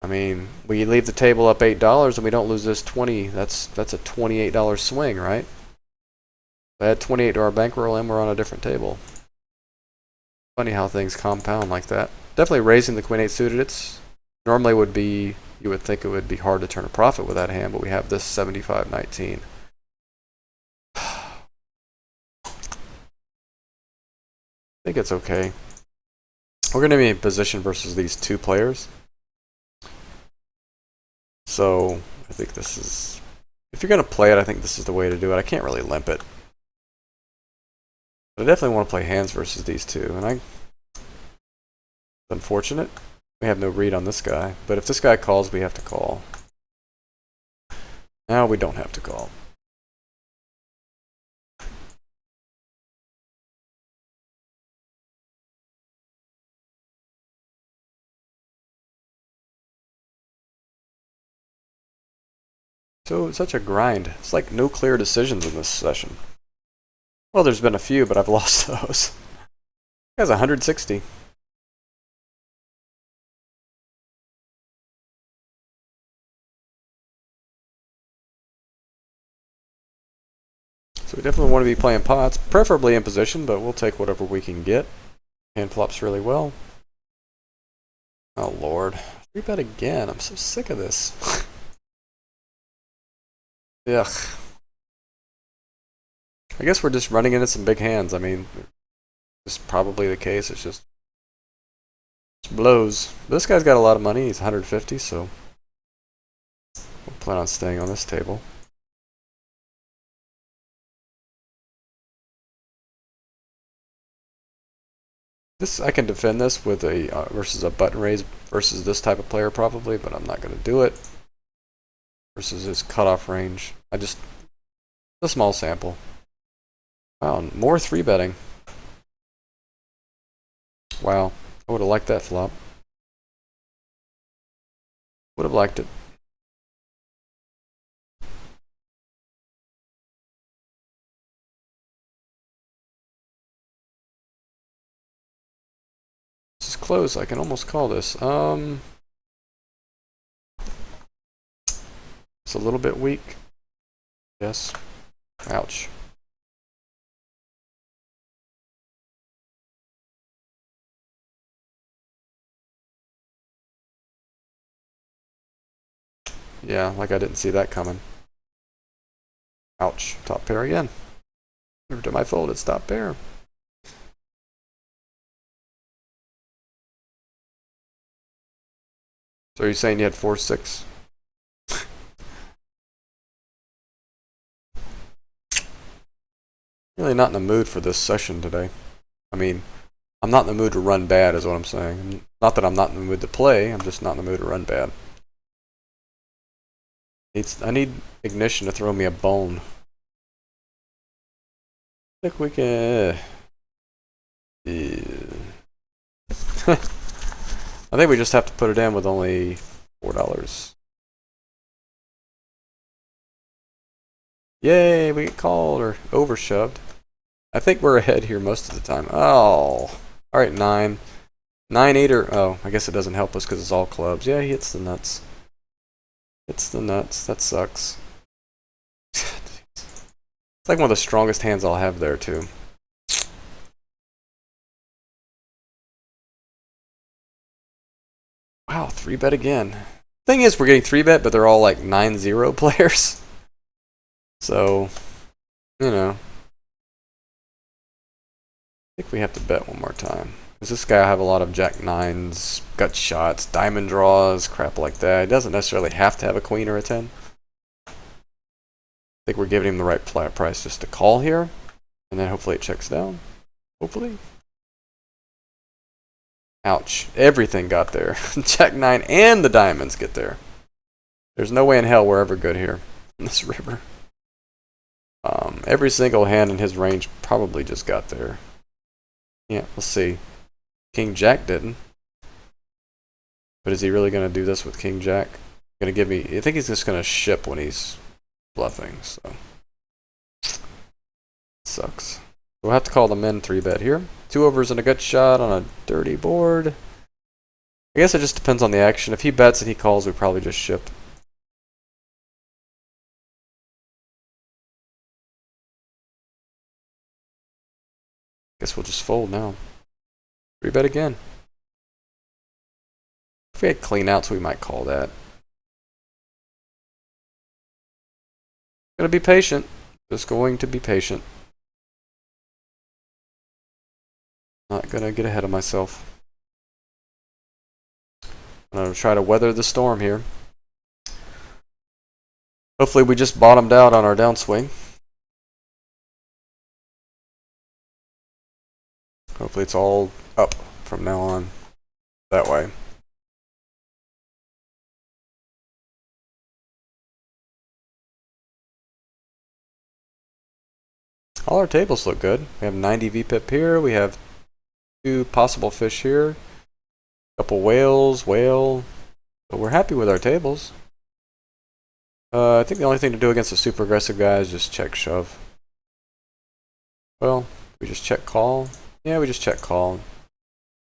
I mean, we leave the table up $8 and we don't lose this 20. That's a $28 swing, right? I had 28 to our bankroll and we're on a different table. Funny how things compound like that. Definitely raising the queen-8 suited. It's normally would be, you would think it would be hard to turn a profit with that hand, but we have this 75-19. I think it's okay. We're going to be in position versus these two players. So I think this is, if you're going to play it, I think this is the way to do it. I can't really limp it. But I definitely want to play hands versus these two. And it's unfortunate. We have no read on this guy. But if this guy calls, we have to call. Now we don't have to call. So it's such a grind. It's like no clear decisions in this session. Well, there's been a few, but I've lost those. He has 160. So we definitely want to be playing pots, preferably in position, but we'll take whatever we can get. Hand flops really well. Oh lord. 3-bet again. I'm so sick of this. Ugh. I guess we're just running into some big hands. I mean, it's probably the case. It's just blows. But this guy's got a lot of money. He's 150, so we'll plan on staying on this table. This I can defend this with a versus a button raise versus this type of player probably, but I'm not going to do it. Versus his cutoff range. A small sample. Wow, more 3-betting. Wow, I would have liked that flop. Would have liked it. This is close. I can almost call this. It's a little bit weak. Yes. Ouch. Yeah, like I didn't see that coming. Ouch. Top pair again. Every time I fold, it's top pair. So are you saying you had 4-6? Really not in the mood for this session today. I mean, I'm not in the mood to run bad is what I'm saying. Not that I'm not in the mood to play, I'm just not in the mood to run bad. I need Ignition to throw me a bone. I think we can... I think we just have to put it in with only $4. Yay, we get called or overshoved. I think we're ahead here most of the time. Oh, alright, 9. 9-8 or... Oh, I guess it doesn't help us because it's all clubs. Yeah, he hits the nuts. Hits the nuts. That sucks. It's like one of the strongest hands I'll have there, too. Wow, 3-bet again. Thing is, we're getting 3-bet, but they're all like 9-0 players. So, you know. I think we have to bet one more time. Because this guy have a lot of jack 9s, gut shots, diamond draws, crap like that. He doesn't necessarily have to have a queen or a 10. I think we're giving him the right price just to call here. And then hopefully it checks down. Hopefully. Ouch. Everything got there. Jack 9 and the diamonds get there. There's no way in hell we're ever good here in this river. Every single hand in his range probably just got there. Yeah, let's see. King Jack didn't. But is he really going to do this with King Jack? Going to give me... I think he's just going to ship when he's bluffing, so... Sucks. We'll have to call the men 3-bet here. 2 overs and a gut shot on a dirty board. I guess it just depends on the action. If he bets and he calls, we probably just ship. Guess we'll just fold now. 3-bet again. If we had clean outs, we might call that. Gonna be patient. Just going to be patient. Not gonna get ahead of myself. I'm gonna try to weather the storm here. Hopefully we just bottomed out on our downswing. Hopefully it's all up from now on. That way. All our tables look good. We have 90 VPIP here. We have 2 possible fish here. Couple whales, whale. But we're happy with our tables. I think the only thing to do against a super aggressive guy is just check shove. Well, we just check call. Yeah, we just check call.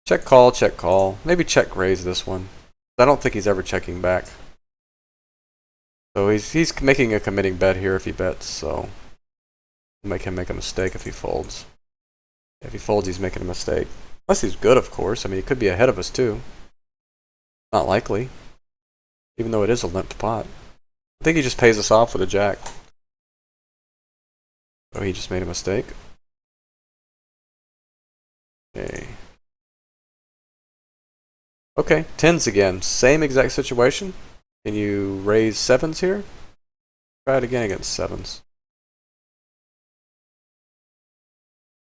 Check call, check call. Maybe check raise this one. I don't think he's ever checking back. So he's making a committing bet here if he bets, so we'll make him make a mistake if he folds. If he folds, he's making a mistake. Unless he's good, of course. I mean, he could be ahead of us too. Not likely. Even though it is a limped pot. I think he just pays us off with a jack. Oh, he just made a mistake. Okay. Okay, 10s again. Same exact situation. Can you raise 7s here? Try it again against 7s.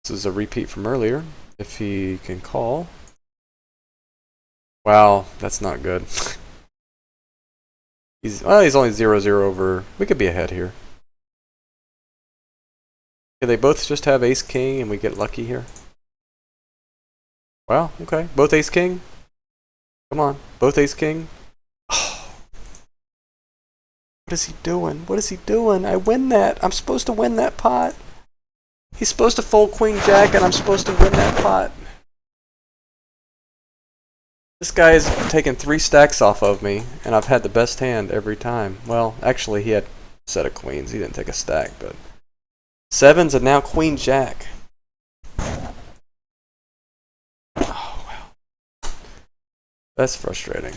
This is a repeat from earlier. If he can call. Wow, that's not good. He's only 0-0 over. We could be ahead here. Can they both just have ace king and we get lucky here? Wow, okay. Both ace king? Come on. Both ace king? Oh. What is he doing? What is he doing? I win that. I'm supposed to win that pot. He's supposed to fold queen jack and I'm supposed to win that pot. This guy's taken 3 stacks off of me, and I've had the best hand every time. Well, actually, he had a set of queens. He didn't take a stack, but sevens and now queen jack. Oh, wow. That's frustrating.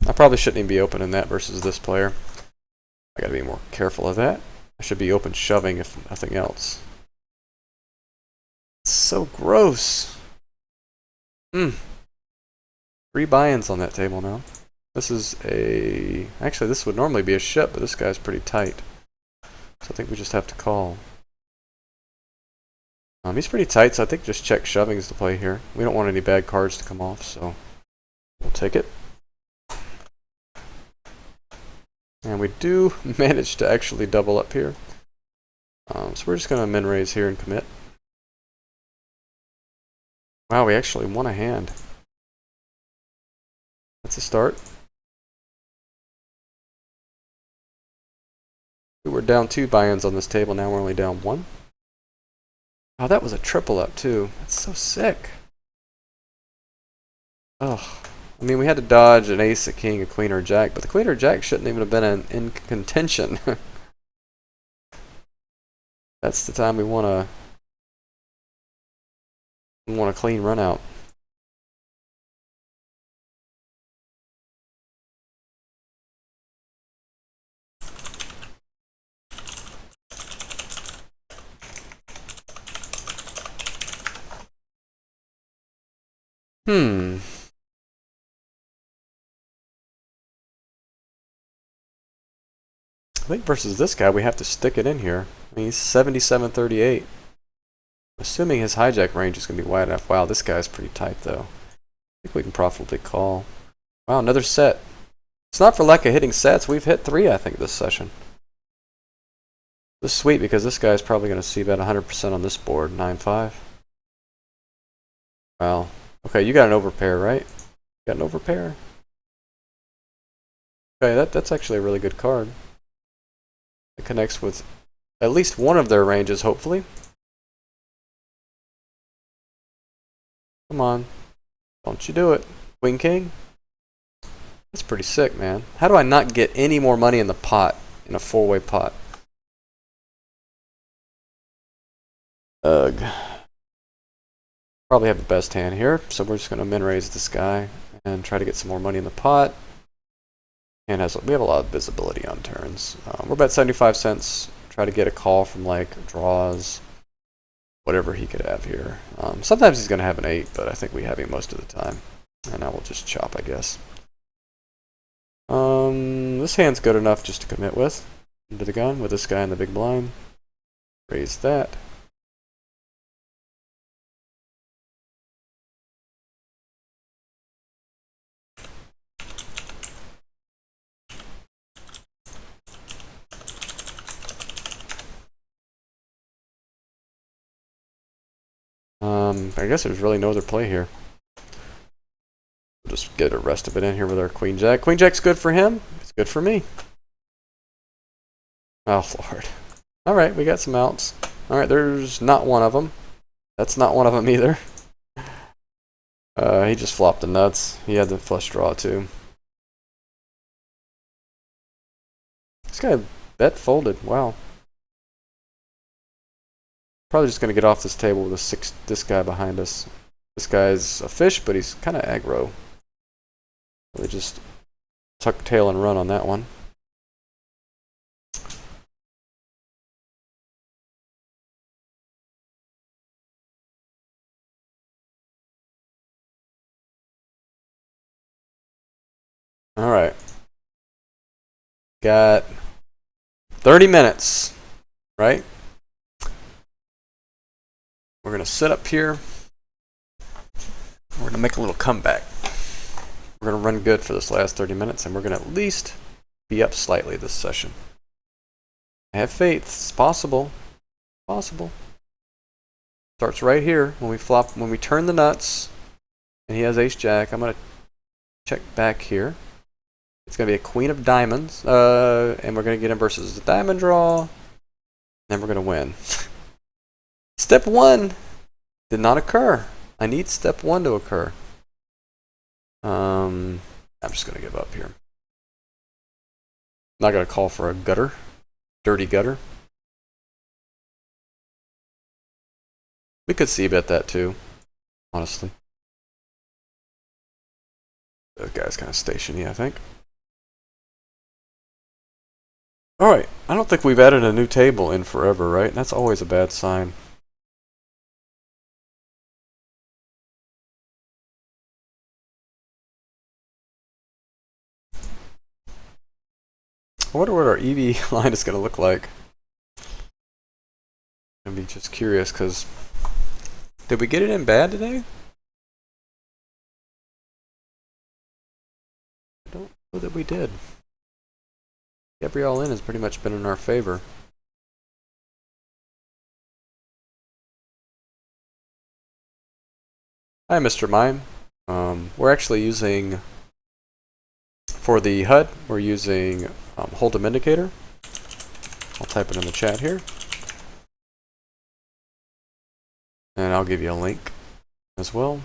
I probably shouldn't even be opening that versus this player. I gotta be more careful of that. I should be open shoving if nothing else. It's so gross. 3 buy-ins on that table now. This is a... Actually, this would normally be a ship, but this guy's pretty tight. So I think we just have to call. He's pretty tight, so I think just check shoving is the play here. We don't want any bad cards to come off, so we'll take it. And we do manage to actually double up here. So we're just going to min raise here and commit. Wow, we actually won a hand. That's a start. We were down 2 buy-ins on this table, now we're only down 1. Oh, that was a triple up too. That's so sick. Oh, I mean, we had to dodge an ace, a king, a queen, or a jack, but the queen or jack shouldn't even have been in contention. That's the time we want a clean run out. I think versus this guy, we have to stick it in here. I mean, he's 77-38. Assuming his hijack range is going to be wide enough. Wow, this guy's pretty tight, though. I think we can profitably call. Wow, another set. It's not for lack of hitting sets. We've hit 3, I think, this session. This is sweet because this guy's probably going to see about 100% on this board. 9-5. Wow. Okay, you got an overpair, right? You got an overpair? Okay, that's actually a really good card. It connects with at least one of their ranges, hopefully. Come on. Don't you do it. Queen King? That's pretty sick, man. How do I not get any more money in the pot, in a 4-way pot? Ugh. Probably have the best hand here, so we're just going to min raise this guy and try to get some more money in the pot. And we have a lot of visibility on turns. We're about 75 cents. Try to get a call from like draws, whatever he could have here. Sometimes he's going to have an 8, but I think we have him most of the time. And I will just chop, I guess. This hand's good enough just to commit with. Into the gun with this guy in the big blind. Raise that. I guess there's really no other play here. We'll just get the rest of it in here with our queen jack. Queen jack's good for him. It's good for me. Oh, Lord. Alright, we got some outs. Alright, there's not one of them. That's not one of them either. He just flopped the nuts. He had the flush draw, too. This guy bet folded. Wow. Probably just going to get off this table with this guy behind us. This guy's a fish, but he's kind of aggro. Really just tuck tail and run on that one. Alright. Got 30 minutes, right? We're going to sit up here. We're going to make a little comeback. We're going to run good for this last 30 minutes, and we're going to at least be up slightly this session. I have faith. It's possible. Possible. Starts right here when we turn the nuts, and he has ace jack. I'm going to check back here. It's going to be a queen of diamonds, and we're going to get him versus the diamond draw, and then we're going to win. Step 1 did not occur. I need step 1 to occur. I'm just gonna give up here. Not gonna call for a gutter, dirty gutter. We could c-bet that too, honestly. The guy's kind of stationy, I think. Alright, I don't think we've added a new table in forever, right? That's always a bad sign. I wonder what our EV line is going to look like. I'm be just curious, because did we get it in bad today? I don't know that we did. Every all-in has pretty much been in our favor. Hi, Mr. Mime. We're actually using, for the HUD, we're using Hold'em Indicator. I'll type it in the chat here. And I'll give you a link as well.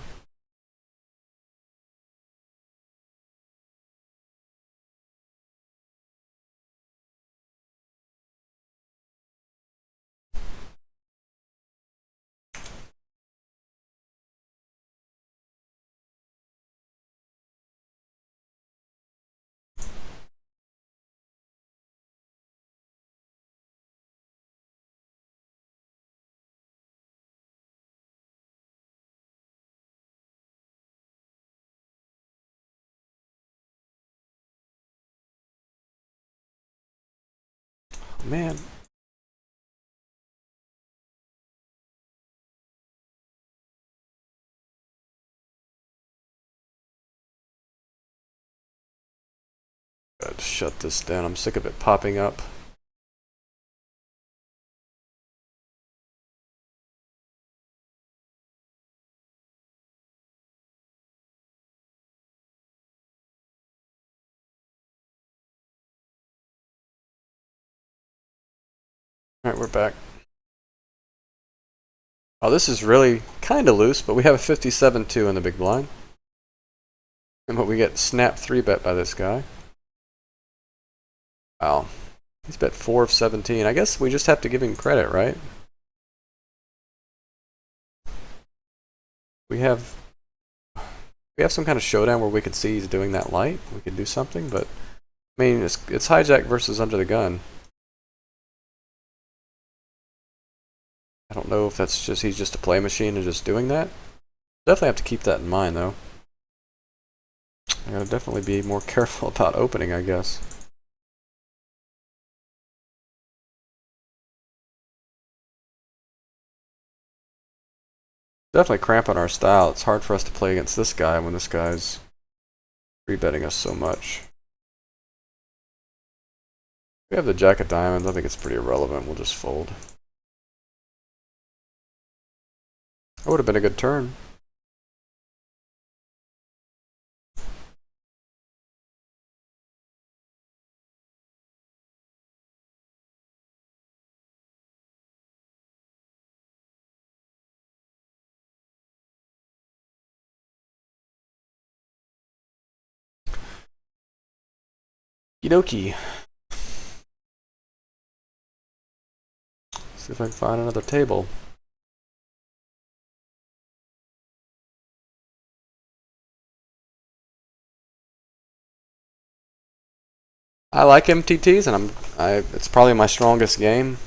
Man. Gotta shut this down. I'm sick of it popping up. Alright, we're back. Oh, this is really kind of loose, but we have a 57-2 in the big blind. And what we get snap 3-bet by this guy. Wow. He's bet 4 of 17. I guess we just have to give him credit, right? We have some kind of showdown where we could see he's doing that light. We could do something, but I mean, it's hijack versus under the gun. I don't know if that's just he's just a play machine and just doing that. Definitely have to keep that in mind, though. I gotta definitely be more careful about opening, I guess. Definitely cramping our style. It's hard for us to play against this guy when this guy's re-betting us so much. We have the jack of diamonds. I think it's pretty irrelevant. We'll just fold. That would have been a good turn. Okie see if I can find another table. I like MTTs, and it's probably my strongest game,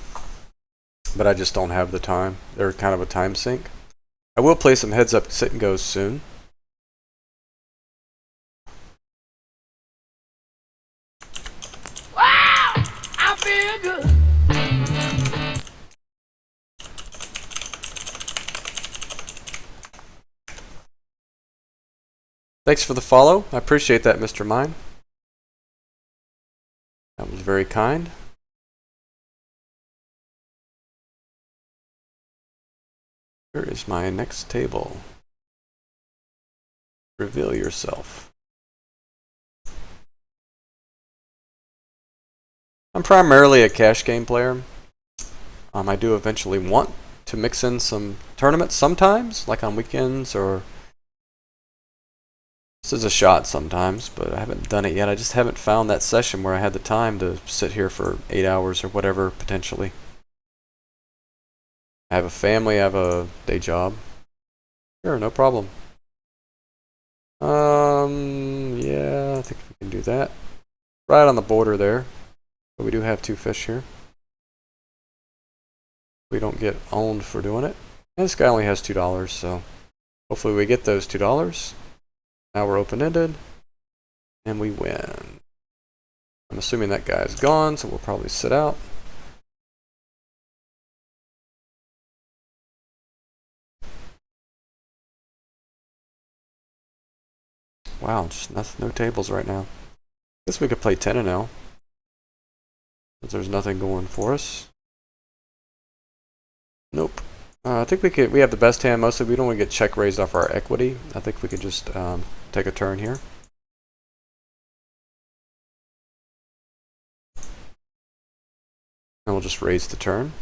but I just don't have the time. They're kind of a time sink. I will play some heads up sit and goes soon. Wow, I feel good. Thanks for the follow. I appreciate that, Mr. Mine. That was very kind. Here is my next table. Reveal yourself. I'm primarily a cash game player. I do eventually want to mix in some tournaments sometimes, like on weekends or This is a shot sometimes, but I haven't done it yet. I just haven't found that session where I had the time to sit here for 8 hours or whatever, potentially. I have a family, I have a day job. Sure, no problem. Yeah, I think we can do that. Right on the border there. But we do have 2 fish here. We don't get owned for doing it. And this guy only has $2, so hopefully we get those $2. Now we're open-ended. And we win. I'm assuming that guy's gone, so we'll probably sit out. Wow, just no tables right now. Guess we could play 10 and L. But there's nothing going for us. Nope. I think we have the best hand mostly. We don't want to get check raised off our equity. I think we could just take a turn here. And we'll just raise the turn.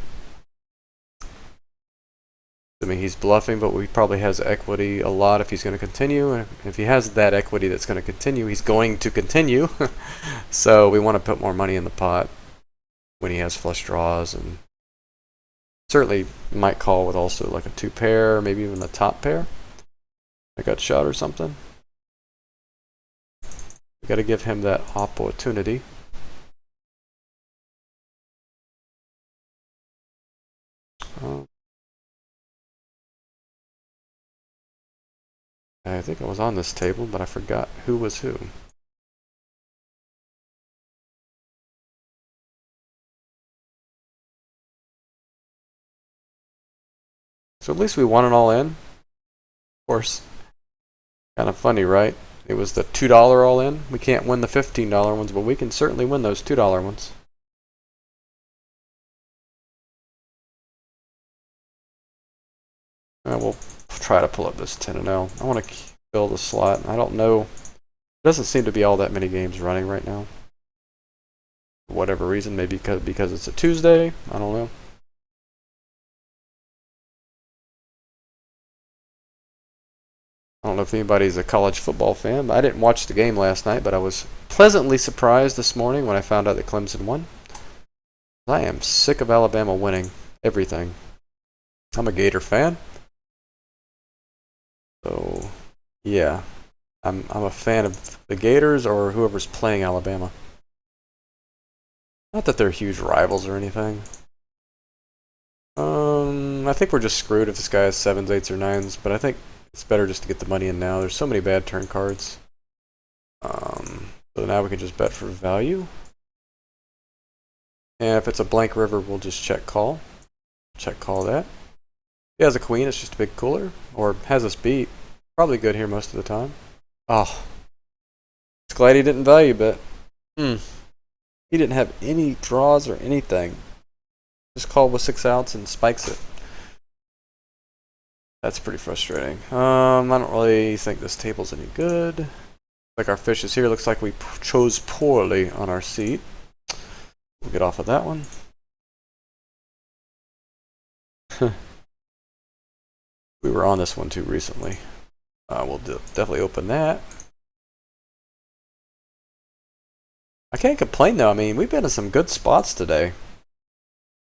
I mean, he's bluffing, but he probably has equity a lot if he's going to continue. And if he has that equity that's going to continue, he's going to continue. So we want to put more money in the pot when he has flush draws, and certainly might call with also like a 2 pair, maybe even the top pair. I got shot or something. We got to give him that opportunity. I think I was on this table, but I forgot who was who. So at least we won it all in. Of course, kind of funny, right? It was the $2 all in. We can't win the $15 ones, but we can certainly win those $2 ones. We'll try to pull up this 10 and L. I want to fill the slot. I don't know. There doesn't seem to be all that many games running right now. For whatever reason, maybe because it's a Tuesday. I don't know. I don't know if anybody's a college football fan. I didn't watch the game last night, but I was pleasantly surprised this morning when I found out that Clemson won. I am sick of Alabama winning everything. I'm a Gator fan. So, yeah. I'm a fan of the Gators or whoever's playing Alabama. Not that they're huge rivals or anything. I think we're just screwed if this guy has 7s, 8s, or 9s, but I think it's better just to get the money in now. There's so many bad turn cards. So now we can just bet for value. And if it's a blank river, we'll just check call. Check call that. If he has a queen, it's just a big cooler. Or has us beat. Probably good here most of the time. Oh. It's glad he didn't value bet. He didn't have any draws or anything. Just called with 6 outs and spikes it. That's pretty frustrating. I don't really think this table's any good. Like our fish is here. Looks like we chose poorly on our seat. We'll get off of that one. We were on this one too recently. We'll definitely open that. I can't complain though. I mean, we've been in some good spots today.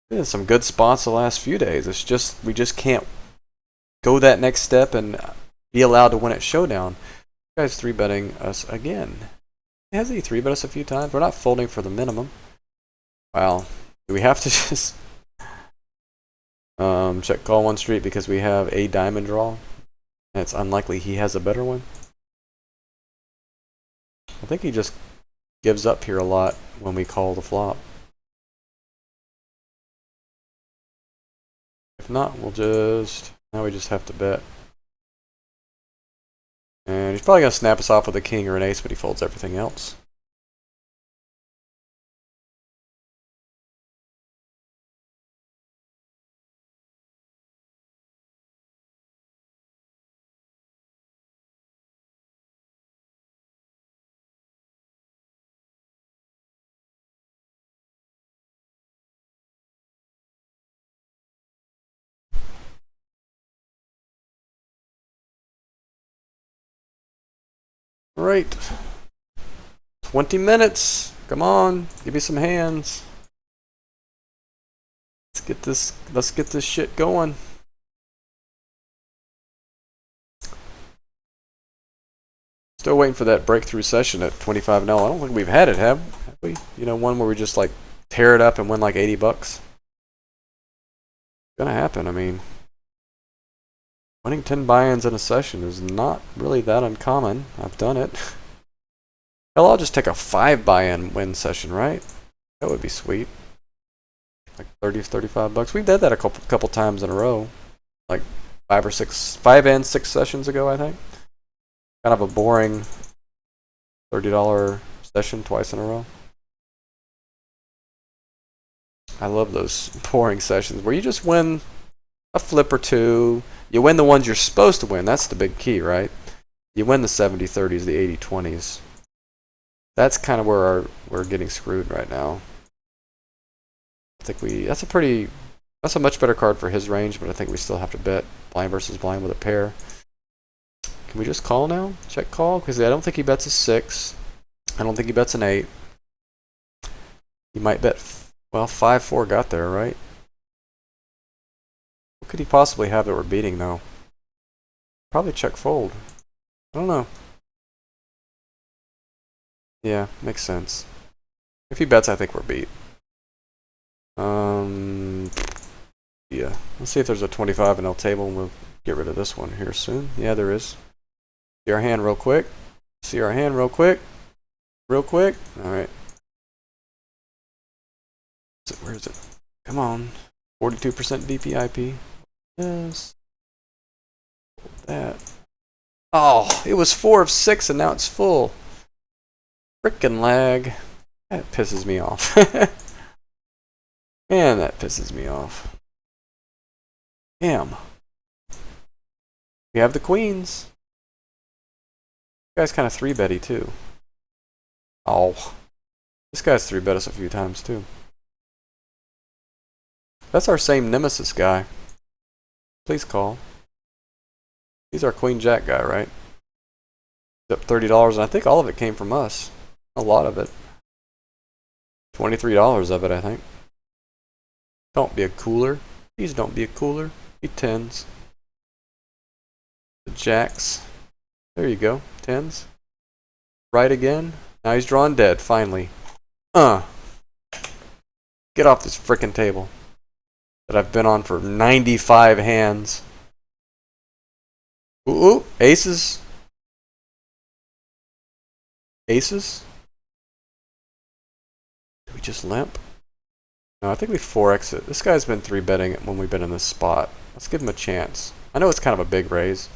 Been in some good spots the last few days. It's just we just can't go that next step and be allowed to win at Showdown. You guys 3-betting us again. Has he 3-bet us a few times? We're not folding for the minimum. Wow. Do we have to just check call one street because we have a diamond draw? And it's unlikely he has a better one. I think he just gives up here a lot when we call the flop. If not, we'll just... Now we just have to bet. And he's probably going to snap us off with a king or an ace, but he folds everything else. Right. 20 minutes. Come on. Give me some hands. Let's get this shit going. Still waiting for that breakthrough session at 25-0. I don't think we've had it, have we? You know, one where we just like tear it up and win like 80 bucks. Gonna happen. I mean, winning 10 buy-ins in a session is not really that uncommon. I've done it. Hell, I'll just take a 5 buy-in win session, right? That would be sweet. Like 30 35 bucks. We've did that a couple times in a row. Like 5 and 6 sessions ago, I think. Kind of a boring $30 session twice in a row. I love those boring sessions where you just win a flip or two. You win the ones you're supposed to win. That's the big key, right? You win the 70-30s, the 80-20s. That's kind of where we're getting screwed right now. I think that's a much better card for his range, but I think we still have to bet blind versus blind with a pair. Can we just call now? Check call? Because I don't think he bets a 6. I don't think he bets an 8. He might bet, well, 5-4 got there, right? What could he possibly have that we're beating, though? Probably check fold. I don't know. Yeah, makes sense. If he bets, I think we're beat. Yeah. Let's see if there's a 25-0 table, and we'll get rid of this one here soon. Yeah, there is. See our hand real quick. See our hand real quick. Real quick. All right. Where is it? Come on. 42% DPIP. Yes. That. Oh, it was 4 of 6, and now it's full. Frickin' lag. That pisses me off. Man, that pisses me off. Damn. We have the queens. This guy's kind of 3-betty too. Oh. This guy's 3-bet us a few times too. That's our same nemesis guy. Please call. He's our queen jack guy, right? He's up $30, and I think all of it came from us. A lot of it. $23 of it, I think. Don't be a cooler. Please don't be a cooler. He tens. The jacks. There you go. Tens. Right again. Now he's drawn dead, finally. Get off this frickin' table that I've been on for 95 hands. Ooh, aces. Aces? Did we just limp? No, I think we 4x it. This guy's been 3-betting it when we've been in this spot. Let's give him a chance. I know it's kind of a big raise,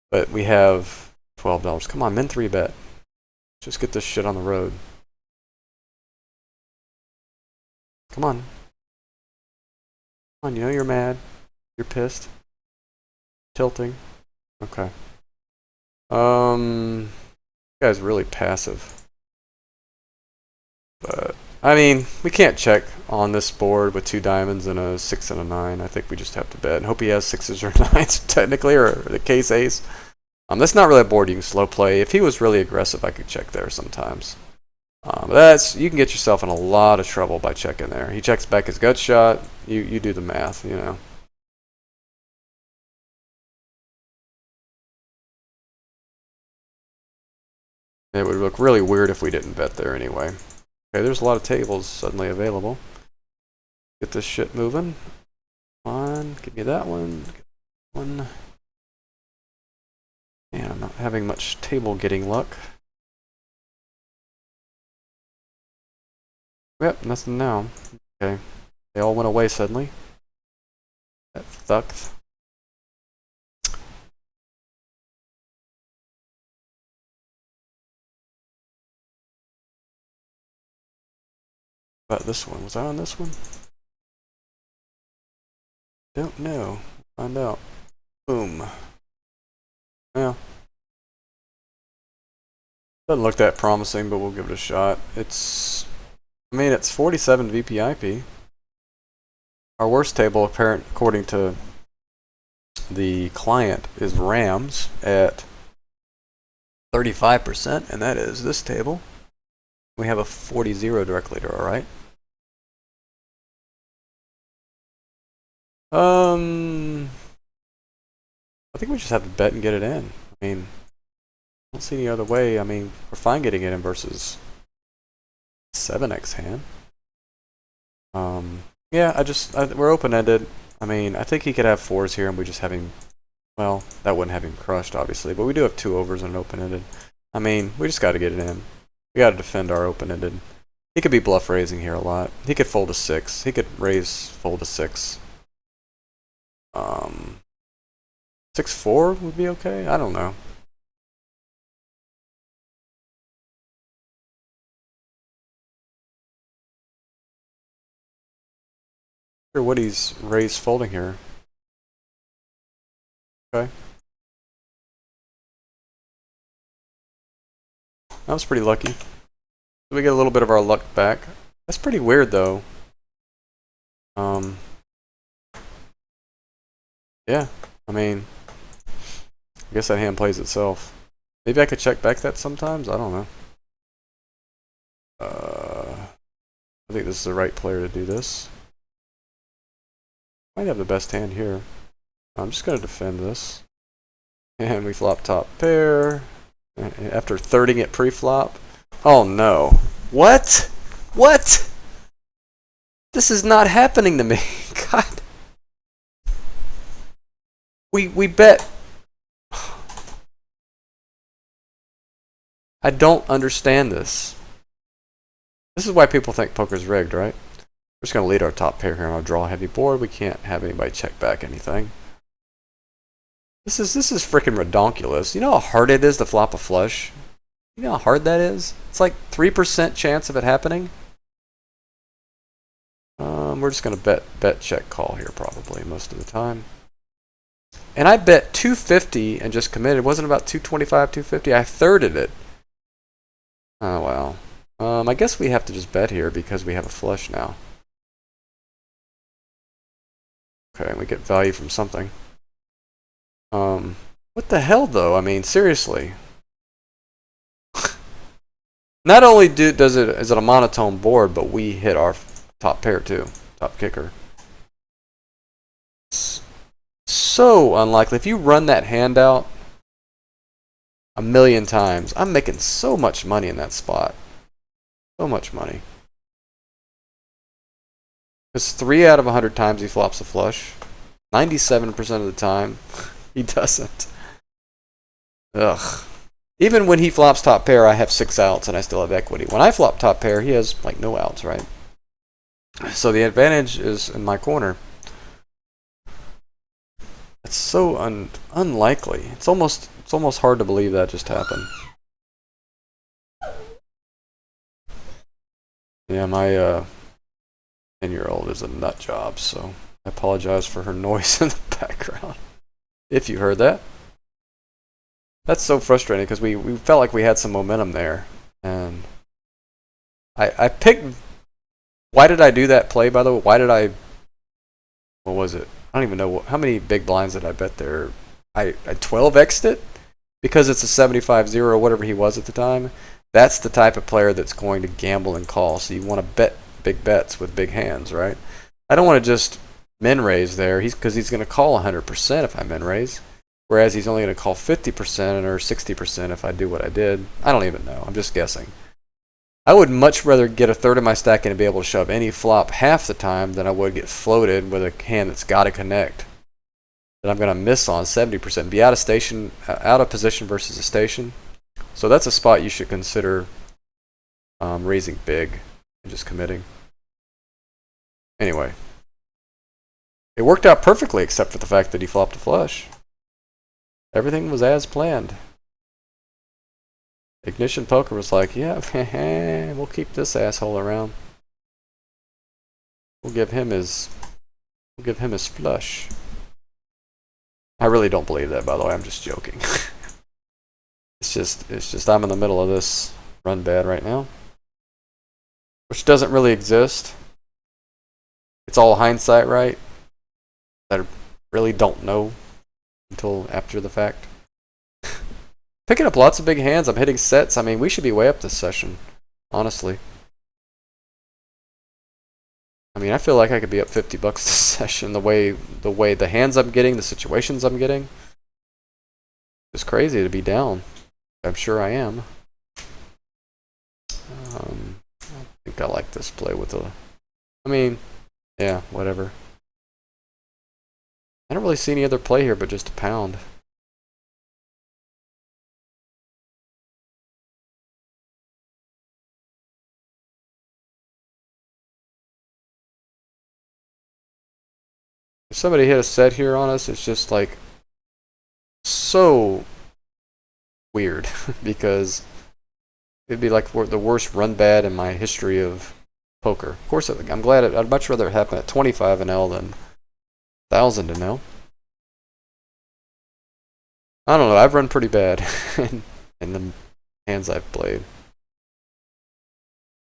but we have $12. Come on, min 3-bet. Just get this shit on the road. Come on. Come on, you know you're mad. You're pissed. Tilting. Okay. This guy's really passive. But I mean, we can't check on this board with 2 diamonds and a 6 and a 9. I think we just have to bet and hope he has 6s or 9s technically, or the case ace. That's not really a board you can slow play. If he was really aggressive, I could check there sometimes. But you can get yourself in a lot of trouble by checking there. He checks back his gut shot. You do the math, you know. It would look really weird if we didn't bet there anyway. Okay, there's a lot of tables suddenly available. Get this shit moving. Come on, give me that one. One. Man, I'm not having much table getting luck. Yep, nothing now. Okay. They all went away suddenly. That sucked. About this one. Was I on this one? Don't know. Find out. Boom. Well. Doesn't look that promising, but we'll give it a shot. It's 47 VPIP. Our worst table, according to the client, is Rams at 35%, and that is this table. We have a 40-0 direct leader, alright? I think we just have to bet and get it in. I mean, I don't see any other way. I mean, we're fine getting it in versus 7x hand. Yeah, we're open-ended. I mean, I think he could have 4s here, and we just have him. Well, that wouldn't have him crushed, obviously, but we do have 2 overs and an open-ended. I mean, we just got to get it in. We got to defend our open-ended. He could be bluff raising here a lot. He could fold a 6. He could raise, fold a 6. 6-4 would be okay. I don't know. Sure, what he's raised folding here. Okay. That was pretty lucky. We get a little bit of our luck back. That's pretty weird though. Yeah, I mean, I guess that hand plays itself. Maybe I could check back that sometimes. I don't know. I think this is the right player to do this. Might have the best hand here. I'm just gonna defend this. And we flop top pair. After 30ing it pre-flop. Oh no. What? What? This is not happening to me. God. We bet. I don't understand this. This is why people think poker's rigged, right? We're just gonna lead our top pair here on a draw heavy board. We can't have anybody check back anything. This is freaking redonkulous. You know how hard it is to flop a flush? You know how hard that is? It's like 3% chance of it happening. We're just gonna bet check call here probably most of the time. And I bet 250 and just committed. It wasn't about 225, 250. I thirded it. Oh wow. I guess we have to just bet here because we have a flush now. Okay, we get value from something. What the hell though? I mean, seriously. Not only is it a monotone board, but we hit our top pair too, top kicker. It's so unlikely. If you run that hand out a million times, I'm making so much money in that spot. So much money. Because 3 out of 100 times he flops a flush. 97% of the time, he doesn't. Ugh. Even when he flops top pair, I have 6 outs and I still have equity. When I flop top pair, he has like no outs, right? So the advantage is in my corner. It's so unlikely. It's almost hard to believe that just happened. Yeah, my 10-year-old is a nut job, so I apologize for her noise in the background. If you heard that. That's so frustrating because we felt like we had some momentum there. And I picked... Why did I do that play, by the way? Why did I... What was it? I don't even know how many big blinds did I bet there. I 12x'd it because it's a 75-0 or whatever he was at the time. That's the type of player that's going to gamble and call. So you want to bet big bets with big hands, right? I don't want to just min raise there because he's going to call 100% if I min raise. Whereas he's only going to call 50% or 60% if I do what I did. I don't even know. I'm just guessing. I would much rather get a third of my stack and be able to shove any flop half the time than I would get floated with a hand that's got to connect. That I'm going to miss on 70%. Be out of position versus a station. So that's a spot you should consider raising big and just committing. Anyway. It worked out perfectly except for the fact that he flopped a flush. Everything was as planned. Ignition Poker was like, yeah, we'll keep this asshole around. We'll give him his flush. I really don't believe that, by the way. I'm just joking. It's just I'm in the middle of this run bad right now, which doesn't really exist. It's all hindsight, right? I really don't know until after the fact. Picking up lots of big hands. I'm hitting sets. I mean, we should be way up this session, honestly. I mean, I feel like I could be up $50 this session. The way the hands I'm getting, the situations I'm getting. It's crazy to be down. I'm sure I am. I think I like this play with a. I mean, yeah, whatever. I don't really see any other play here but just a pound. If somebody hit a set here on us, it's just like so weird because it'd be like the worst run bad in my history of poker. Of course, I'm glad I'd much rather it happen at 25 and L than 1,000 and L. I don't know. I've run pretty bad in the hands I've played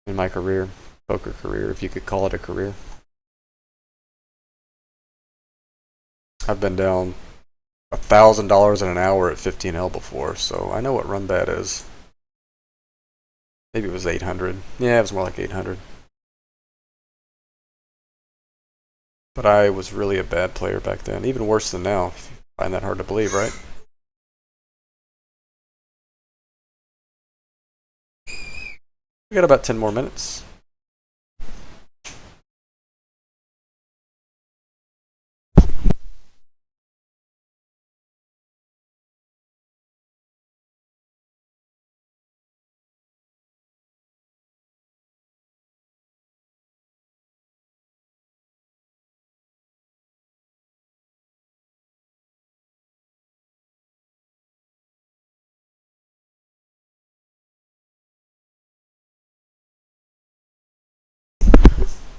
in my career, poker career, if you could call it a career. I've been down $1,000 in an hour at 15L before, so I know what run bad is. Maybe it was 800. Yeah, it was more like 800. But I was really a bad player back then, even worse than now. If you find that hard to believe, right? We got about 10 more minutes.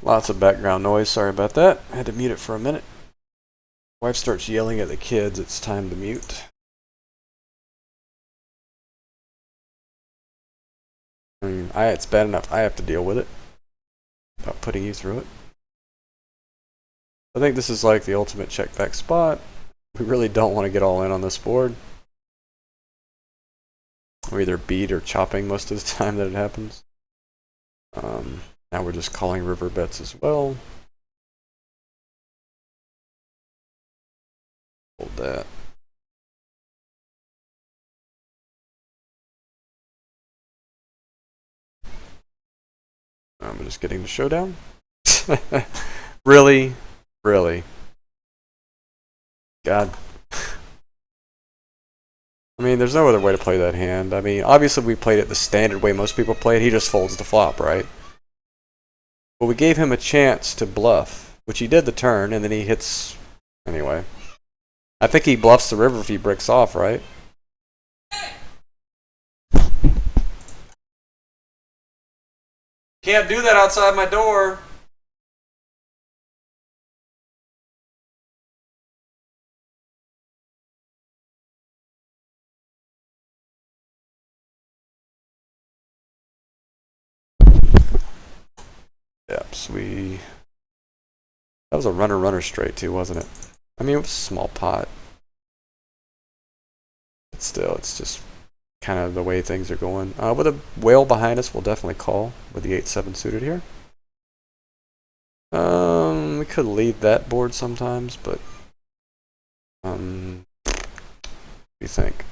Lots of background noise, sorry about that. I had to mute it for a minute. Wife starts yelling at the kids, it's time to mute. I mean, it's bad enough I have to deal with it without putting you through it. I think this is like the ultimate check back spot. We really don't want to get all in on this board. We're either beat or chopping most of the time that it happens. Now we're just calling river bets as well. Hold that. I'm just getting the showdown. Really? Really? God. I mean, there's no other way to play that hand. I mean, obviously we played it the standard way most people play it. He just folds the flop, right? But we gave him a chance to bluff, which he did the turn, and then he hits... Anyway. I think he bluffs the river if he breaks off, right? Can't do that outside my door. Yep, so that was a runner straight too, wasn't it? I mean, it was a small pot. But still, it's just kind of the way things are going. With a whale behind us, we'll definitely call with the 8-7 suited here. We could lead that board sometimes, but what do you think?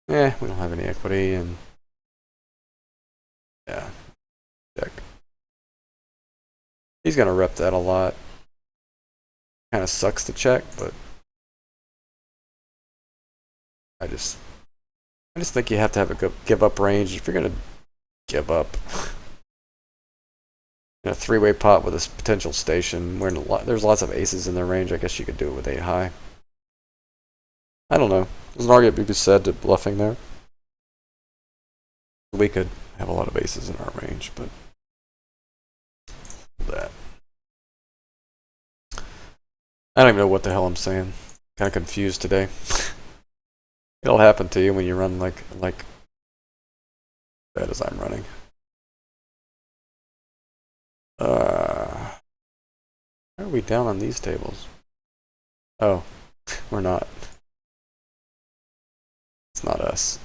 Yeah, we don't have any equity, and yeah, check. He's gonna rep that a lot. Kind of sucks to check, but I just think you have to have a give up range if you're gonna give up. In a three-way pot with a potential station, where there's lots of aces in their range, I guess you could do it with 8 high. I don't know. There's an argument to be said to bluffing there. We could have a lot of aces in our range, but that. I don't even know what the hell I'm saying. Kind of confused today. It'll happen to you when you run like bad as I'm running. Why are we down on these tables? Oh, we're not. It's not us.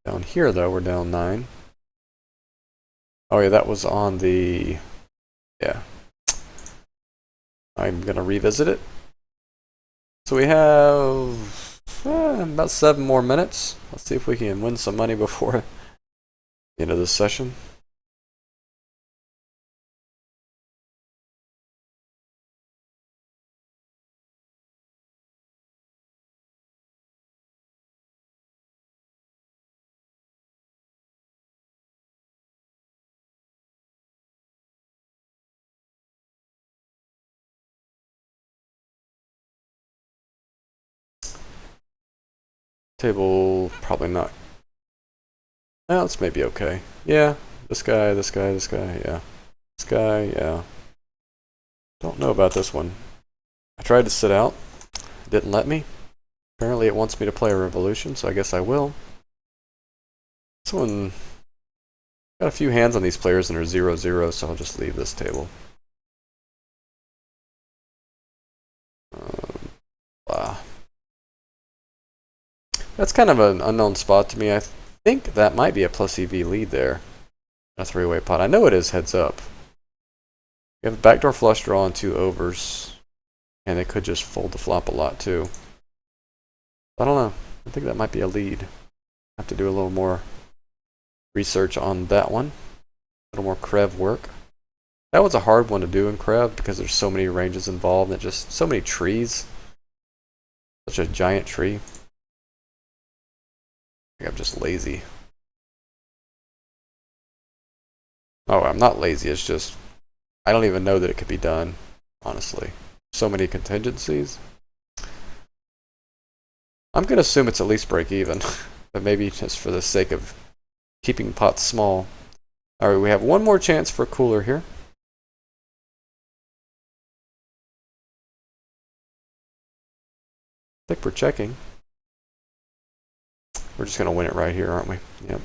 Down here, though, we're down 9. Oh, yeah, that was on the... Yeah. I'm going to revisit it. So we have about 7 more minutes. Let's see if we can win some money before the end of this session. Table, probably not. Well, it's maybe okay. Yeah, this guy, this guy, this guy, yeah. This guy, yeah. Don't know about this one. I tried to sit out. It didn't let me. Apparently it wants me to play a revolution, so I guess I will. This one... Got a few hands on these players and are 0-0, so I'll just leave this table. Blah. That's kind of an unknown spot to me. I think that might be a plus EV lead there. A 3-way pot. I know it is heads up. We have a backdoor flush draw and 2 overs. And they could just fold the flop a lot too. I don't know. I think that might be a lead. I have to do a little more research on that one. A little more Krev work. That was a hard one to do in Krev because there's so many ranges involved and just so many trees. Such a giant tree. I think I'm just lazy. Oh, I'm not lazy. It's just I don't even know that it could be done, honestly. So many contingencies. I'm going to assume it's at least break even, but maybe just for the sake of keeping pots small. Alright, we have one more chance for a cooler here. I think we're checking. We're just going to win it right here, aren't we? Yep.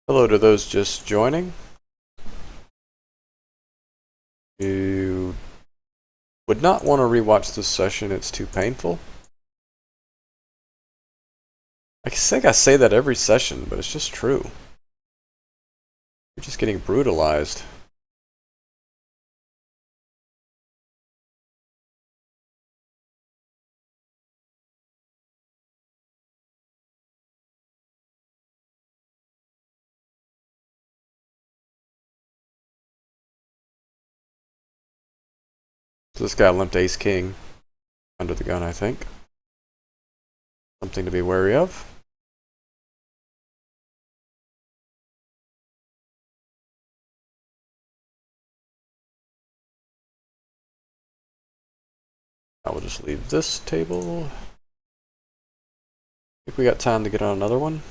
Hello to those just joining. You would not want to rewatch this session, it's too painful. I think I say that every session, but it's just true. You're just getting brutalized. So this guy limped ace king under the gun, I think. Something to be wary of. I will just leave this table. Think we got time to get on another one.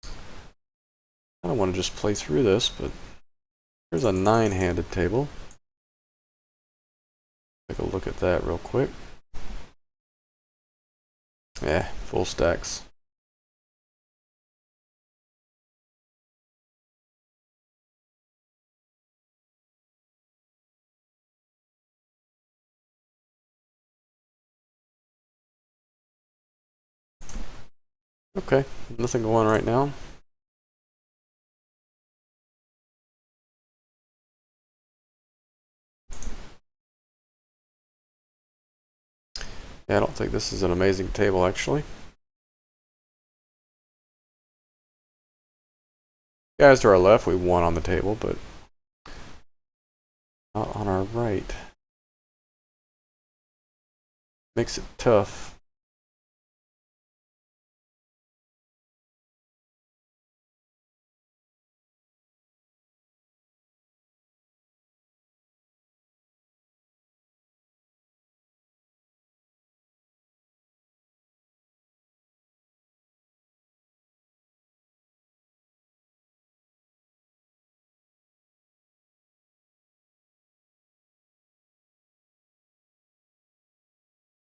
I don't want to just play through this, but here's a 9-handed table. Take a look at that real quick. Yeah, full stacks. Okay, nothing going on right now. Yeah, I don't think this is an amazing table, actually. Guys to our left, we won on the table, but not on our right. Makes it tough.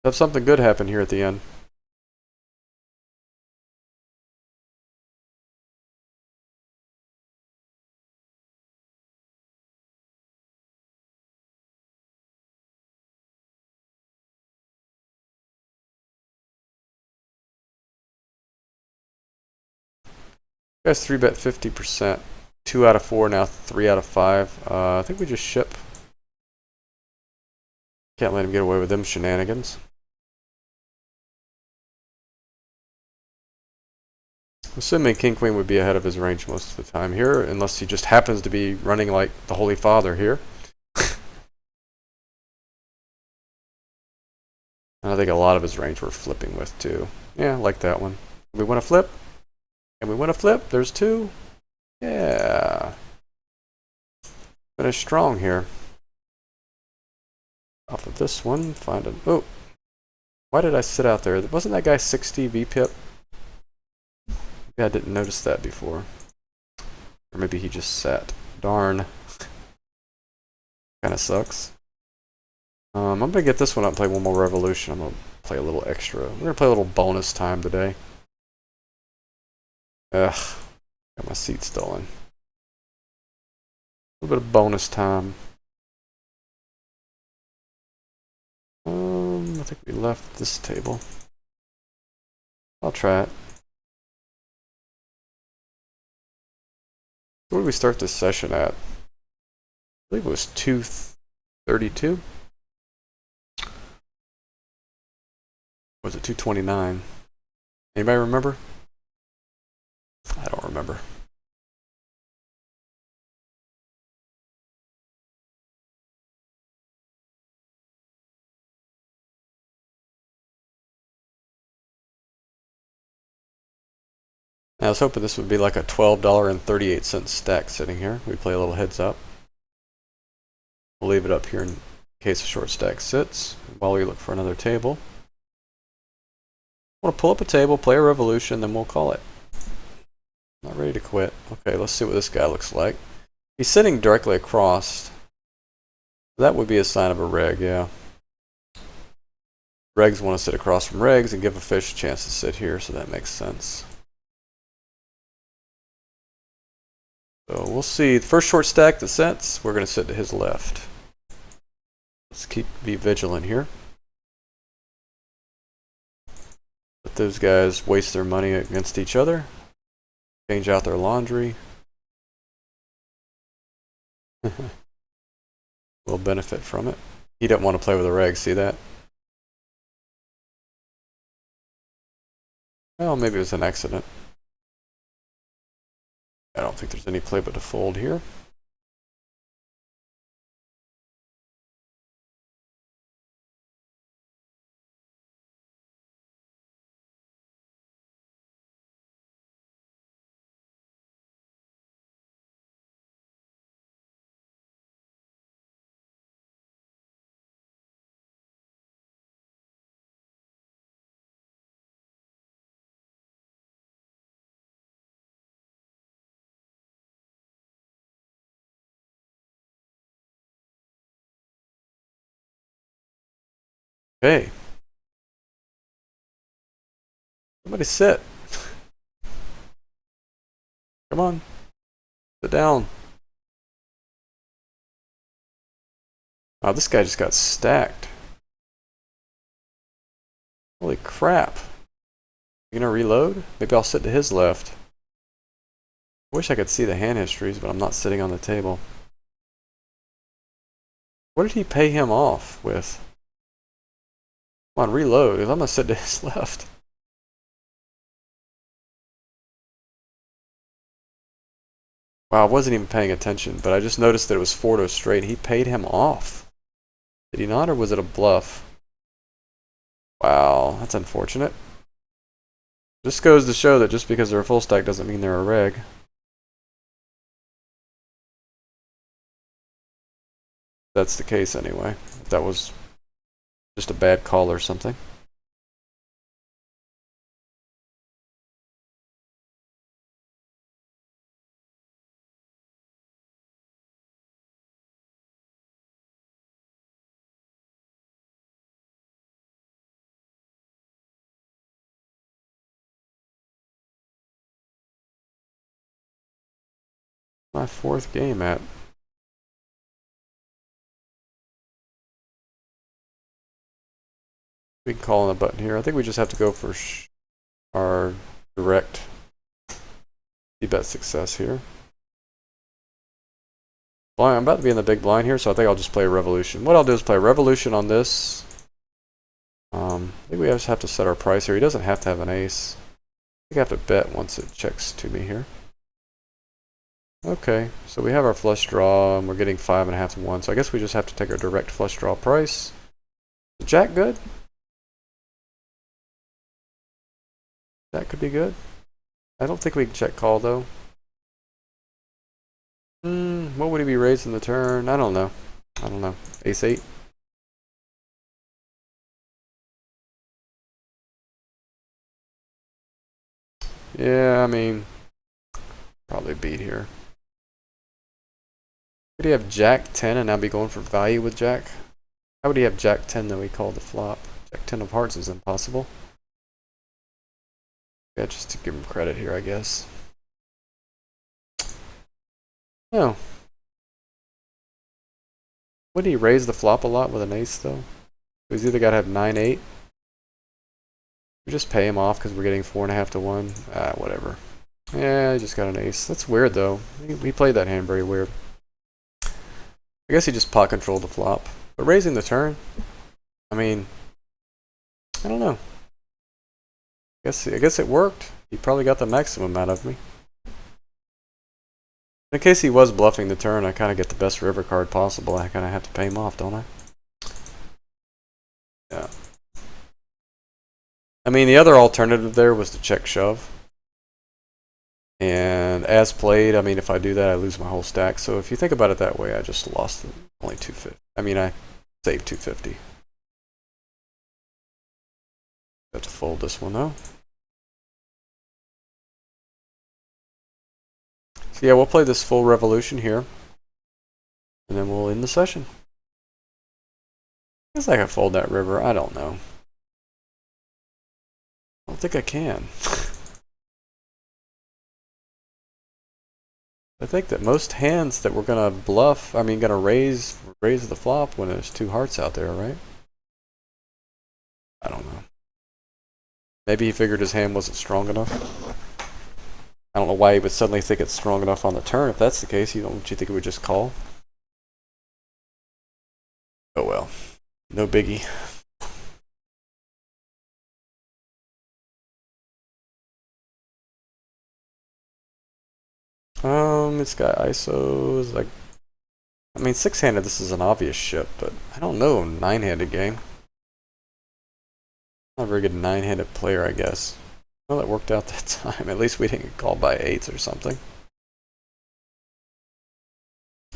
Have something good happen here at the end. You guys 3-bet 50%. 2 out of 4, now 3 out of 5. I think we just ship. Can't let him get away with them shenanigans. Assuming King Queen would be ahead of his range most of the time here, unless he just happens to be running like the Holy Father here. And I think a lot of his range we're flipping with too. Yeah, like that one. We want to flip? And we want to flip? There's 2? Yeah. Finish strong here. Off of this one, find an... Oh! Why did I sit out there? Wasn't that guy 60 VPIP? Maybe I didn't notice that before. Or maybe he just sat. Darn. Kinda sucks. I'm gonna get this one up and play one more revolution. I'm gonna play a little extra. We're gonna play a little bonus time today. Ugh. Got my seat stolen. A little bit of bonus time. I think we left this table. I'll try it. Where did we start this session at? I believe it was 232. Was it 229? Anybody remember? I don't remember. I was hoping this would be like a $12.38 stack sitting here. We play a little heads up. We'll leave it up here in case a short stack sits while we look for another table. I want to pull up a table, play a revolution, then we'll call it. Not ready to quit. Okay, let's see what this guy looks like. He's sitting directly across. That would be a sign of a reg, yeah. Regs want to sit across from regs and give a fish a chance to sit here, so that makes sense. So we'll see. The first short stack that sets, we're going to sit to his left. Let's be vigilant here. Let those guys waste their money against each other. Change out their laundry. We'll benefit from it. He doesn't want to play with the regs, see that? Well, maybe it was an accident. I don't think there's any play but to fold here. Hey. Somebody sit. Come on. Sit down. Wow, this guy just got stacked. Holy crap. You gonna reload? Maybe I'll sit to his left. I wish I could see the hand histories, but I'm not sitting on the table. What did he pay him off with? Come on, reload, because I'm gonna sit to his left. Wow, I wasn't even paying attention, but I just noticed that it was 4-0 straight. He paid him off. Did he not, or was it a bluff? Wow, that's unfortunate. This goes to show that just because they're a full stack doesn't mean they're a reg. That's the case anyway. If that was just a bad call or something. My fourth game at. We can call on a button here. I think we just have to go for our direct bet success here. Blind, I'm about to be in the big blind here, so I think I'll just play a revolution. What I'll do is play a revolution on this. I think we just have to set our price here. He doesn't have to have an ace. I think I have to bet once it checks to me here. Okay, so we have our flush draw, and we're getting 5.5 to 1. So I guess we just have to take our direct flush draw price. Is Jack good? That could be good. I don't think we can check call though. What would he be raising the turn? I don't know. I don't know. Ace 8. Yeah, I mean, probably beat here. Could he have Jack 10 and now be going for value with Jack? How would he have Jack 10 though he called the flop? Jack 10 of hearts is impossible. Yeah, just to give him credit here, I guess. No. Would he raise the flop a lot with an ace though? He's either got to have 9-8. We just pay him off because we're getting 4.5 to 1. Ah, whatever. Yeah, he just got an ace. That's weird though. He played that hand very weird. I guess he just pot controlled the flop. But raising the turn, I mean, I don't know. I guess it worked. He probably got the maximum out of me. In case he was bluffing the turn, I kind of get the best river card possible. I kind of have to pay him off, don't I? Yeah. I mean, the other alternative there was to check shove. And as played, I mean, if I do that, I lose my whole stack. So if you think about it that way, I just lost only 250. I mean, I saved 250. Have to fold this one though. So yeah, we'll play this full revolution here. And then we'll end the session. I guess I can fold that river. I don't know. I don't think I can. I think that most hands that we're gonna bluff, I mean, gonna raise the flop when there's 2 hearts out there, right? I don't know. Maybe he figured his hand wasn't strong enough. I don't know why he would suddenly think it's strong enough on the turn. If that's the case, don't you think it would just call? Oh well, no biggie. It's got ISOs, like, I mean, 6-handed, this is an obvious ship, but I don't know, 9-handed game. Not a very good 9-handed player, I guess. Well, that worked out that time. At least we didn't get called by 8s or something.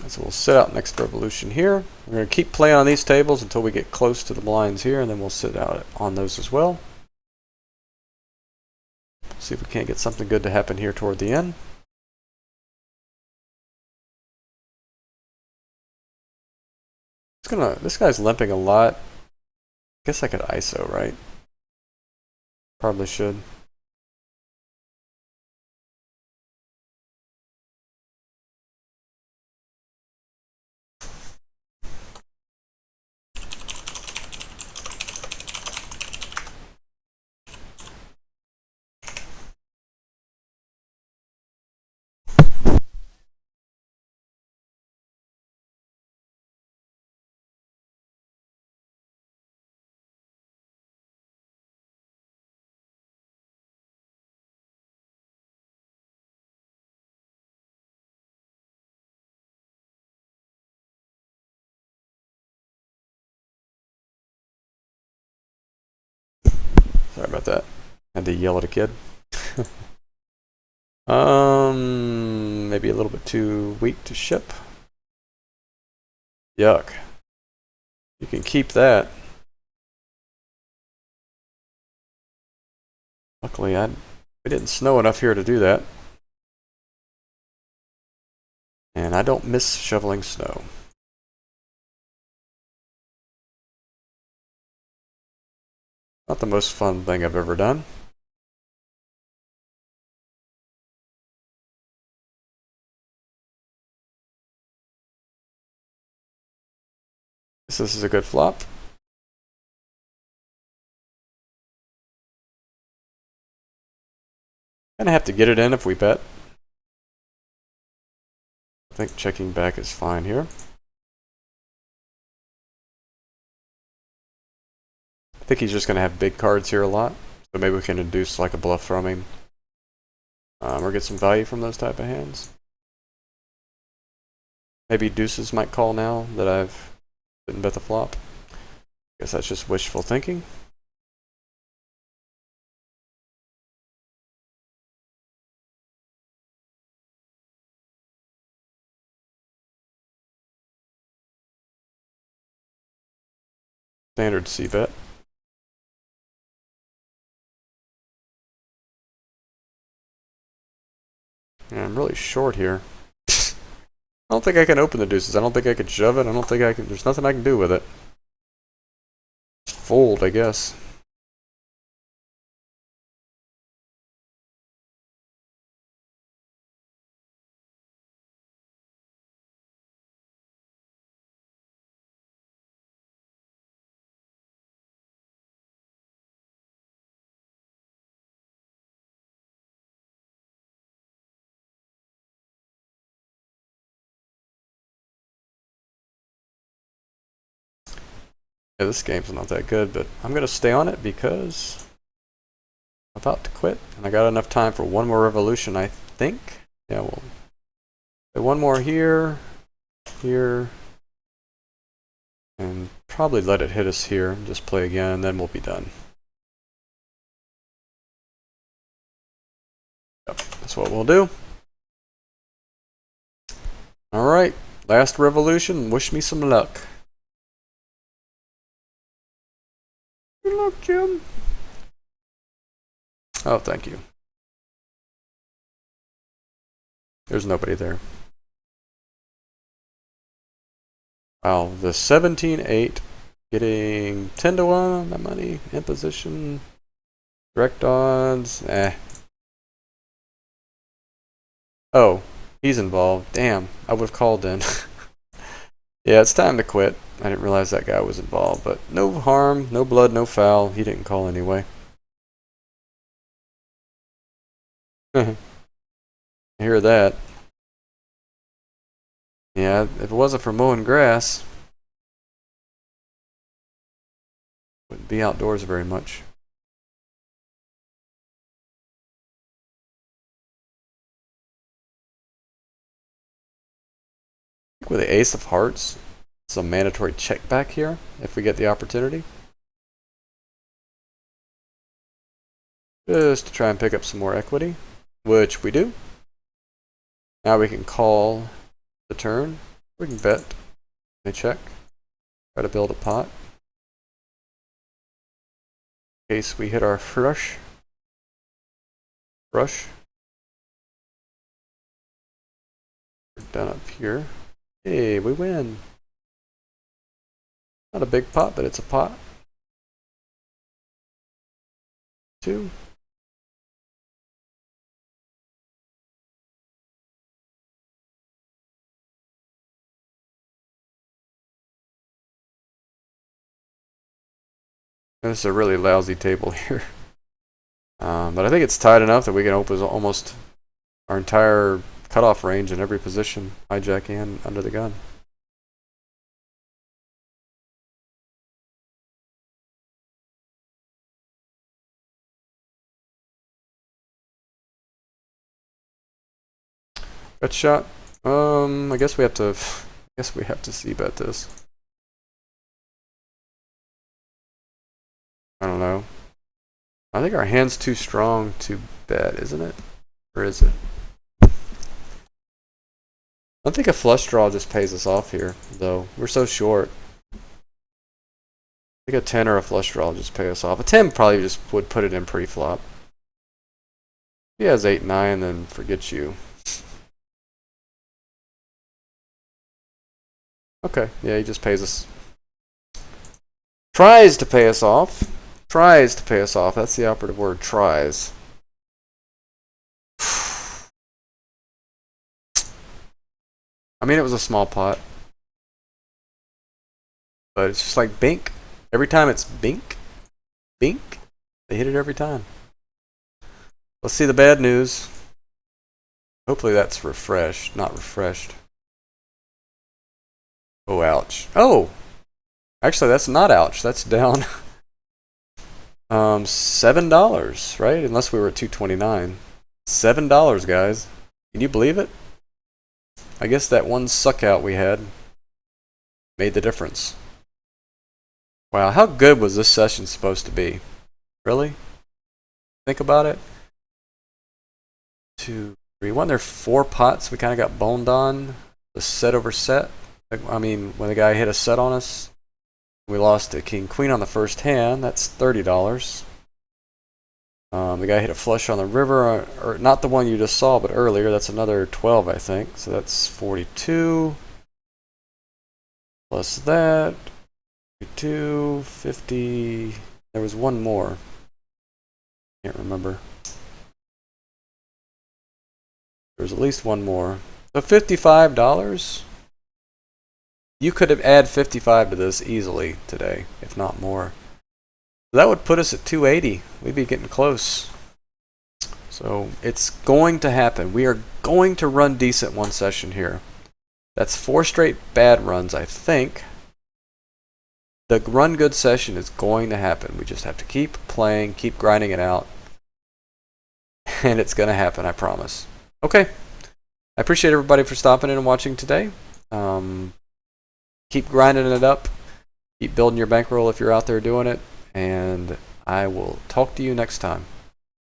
So we'll sit out next revolution here. We're going to keep playing on these tables until we get close to the blinds here, and then we'll sit out on those as well. See if we can't get something good to happen here toward the end. This guy's limping a lot. I guess I could ISO, right? Probably should. Sorry about that. Had to yell at a kid. Maybe a little bit too weak to ship. Yuck. You can keep that. Luckily, it didn't snow enough here to do that. And I don't miss shoveling snow. Not the most fun thing I've ever done. Guess this is a good flop. Gonna have to get it in if we bet. I think checking back is fine here. I think he's just gonna have big cards here a lot, so maybe we can induce like a bluff from him, or get some value from those type of hands. Maybe deuces might call now that I've didn't bet the flop. Guess that's just wishful thinking. Standard C bet. Yeah, I'm really short here. I don't think I can open the deuces. I don't think I could shove it. I don't think I can. There's nothing I can do with it. Just fold, I guess. Yeah, this game's not that good, but I'm gonna stay on it because I'm about to quit, and I got enough time for one more revolution, I think. Yeah, well, one more here, here, and probably let it hit us here. And just play again, and then we'll be done. Yep, that's what we'll do. All right, last revolution. Wish me some luck. Good luck, Jim. Oh, thank you. There's nobody there. Wow, the 17-8, getting 10 to 1 on that money, in position, direct odds, Oh, he's involved. Damn, I would have called in. Yeah, it's time to quit. I didn't realize that guy was involved, but no harm, no blood, no foul. He didn't call anyway. I hear that. Yeah, if it wasn't for mowing grass, wouldn't be outdoors very much. With the ace of hearts, it's a mandatory check back here if we get the opportunity. Just to try and pick up some more equity, which we do. Now we can call the turn. We can bet. They check. Try to build a pot. In case we hit our flush. We're done up here. Hey, we win. Not a big pot, but it's a pot. 2. This is a really lousy table here. But I think it's tight enough that we can open almost our entire cutoff range in every position, hijack and under the gun. Bet shot. I guess we have to. I guess we have to see bet this. I don't know. I think our hand's too strong to bet, isn't it? Or is it? I think a flush draw just pays us off here, though. We're so short. I think a 10 or a flush draw just pay us off. A 10 probably just would put it in pre-flop. He has 8-9, then forget you. Okay, yeah, he just pays us. Tries to pay us off. Tries to pay us off. That's the operative word. Tries. I mean, it was a small pot. But it's just like bink. Every time it's bink, bink. They hit it every time. Let's see the bad news. Hopefully that's refreshed, not refreshed. Oh, ouch. Oh! Actually, that's not ouch. That's down $7, right? Unless we were at 229. $7, guys. Can you believe it? I guess that one suck out we had made the difference. Wow, how good was this session supposed to be? Really? Think about it. 2, 3, 1. There 4 pots we kind of got boned on. The set over set. I mean, when the guy hit a set on us, we lost a king queen on the first hand. That's $30. The guy hit a flush on the river, or not the one you just saw, but earlier. That's another 12, I think. So that's 42. Plus that, 42, 50. There was one more. Can't remember. There's at least one more. So $55. You could have added 55 to this easily today, if not more. That would put us at 280. We'd be getting close. So it's going to happen. We are going to run decent one session here. That's 4 straight bad runs, I think. The run good session is going to happen. We just have to keep playing, keep grinding it out. And it's going to happen, I promise. Okay. I appreciate everybody for stopping in and watching today. Keep grinding it up. Keep building your bankroll if you're out there doing it. And I will talk to you next time.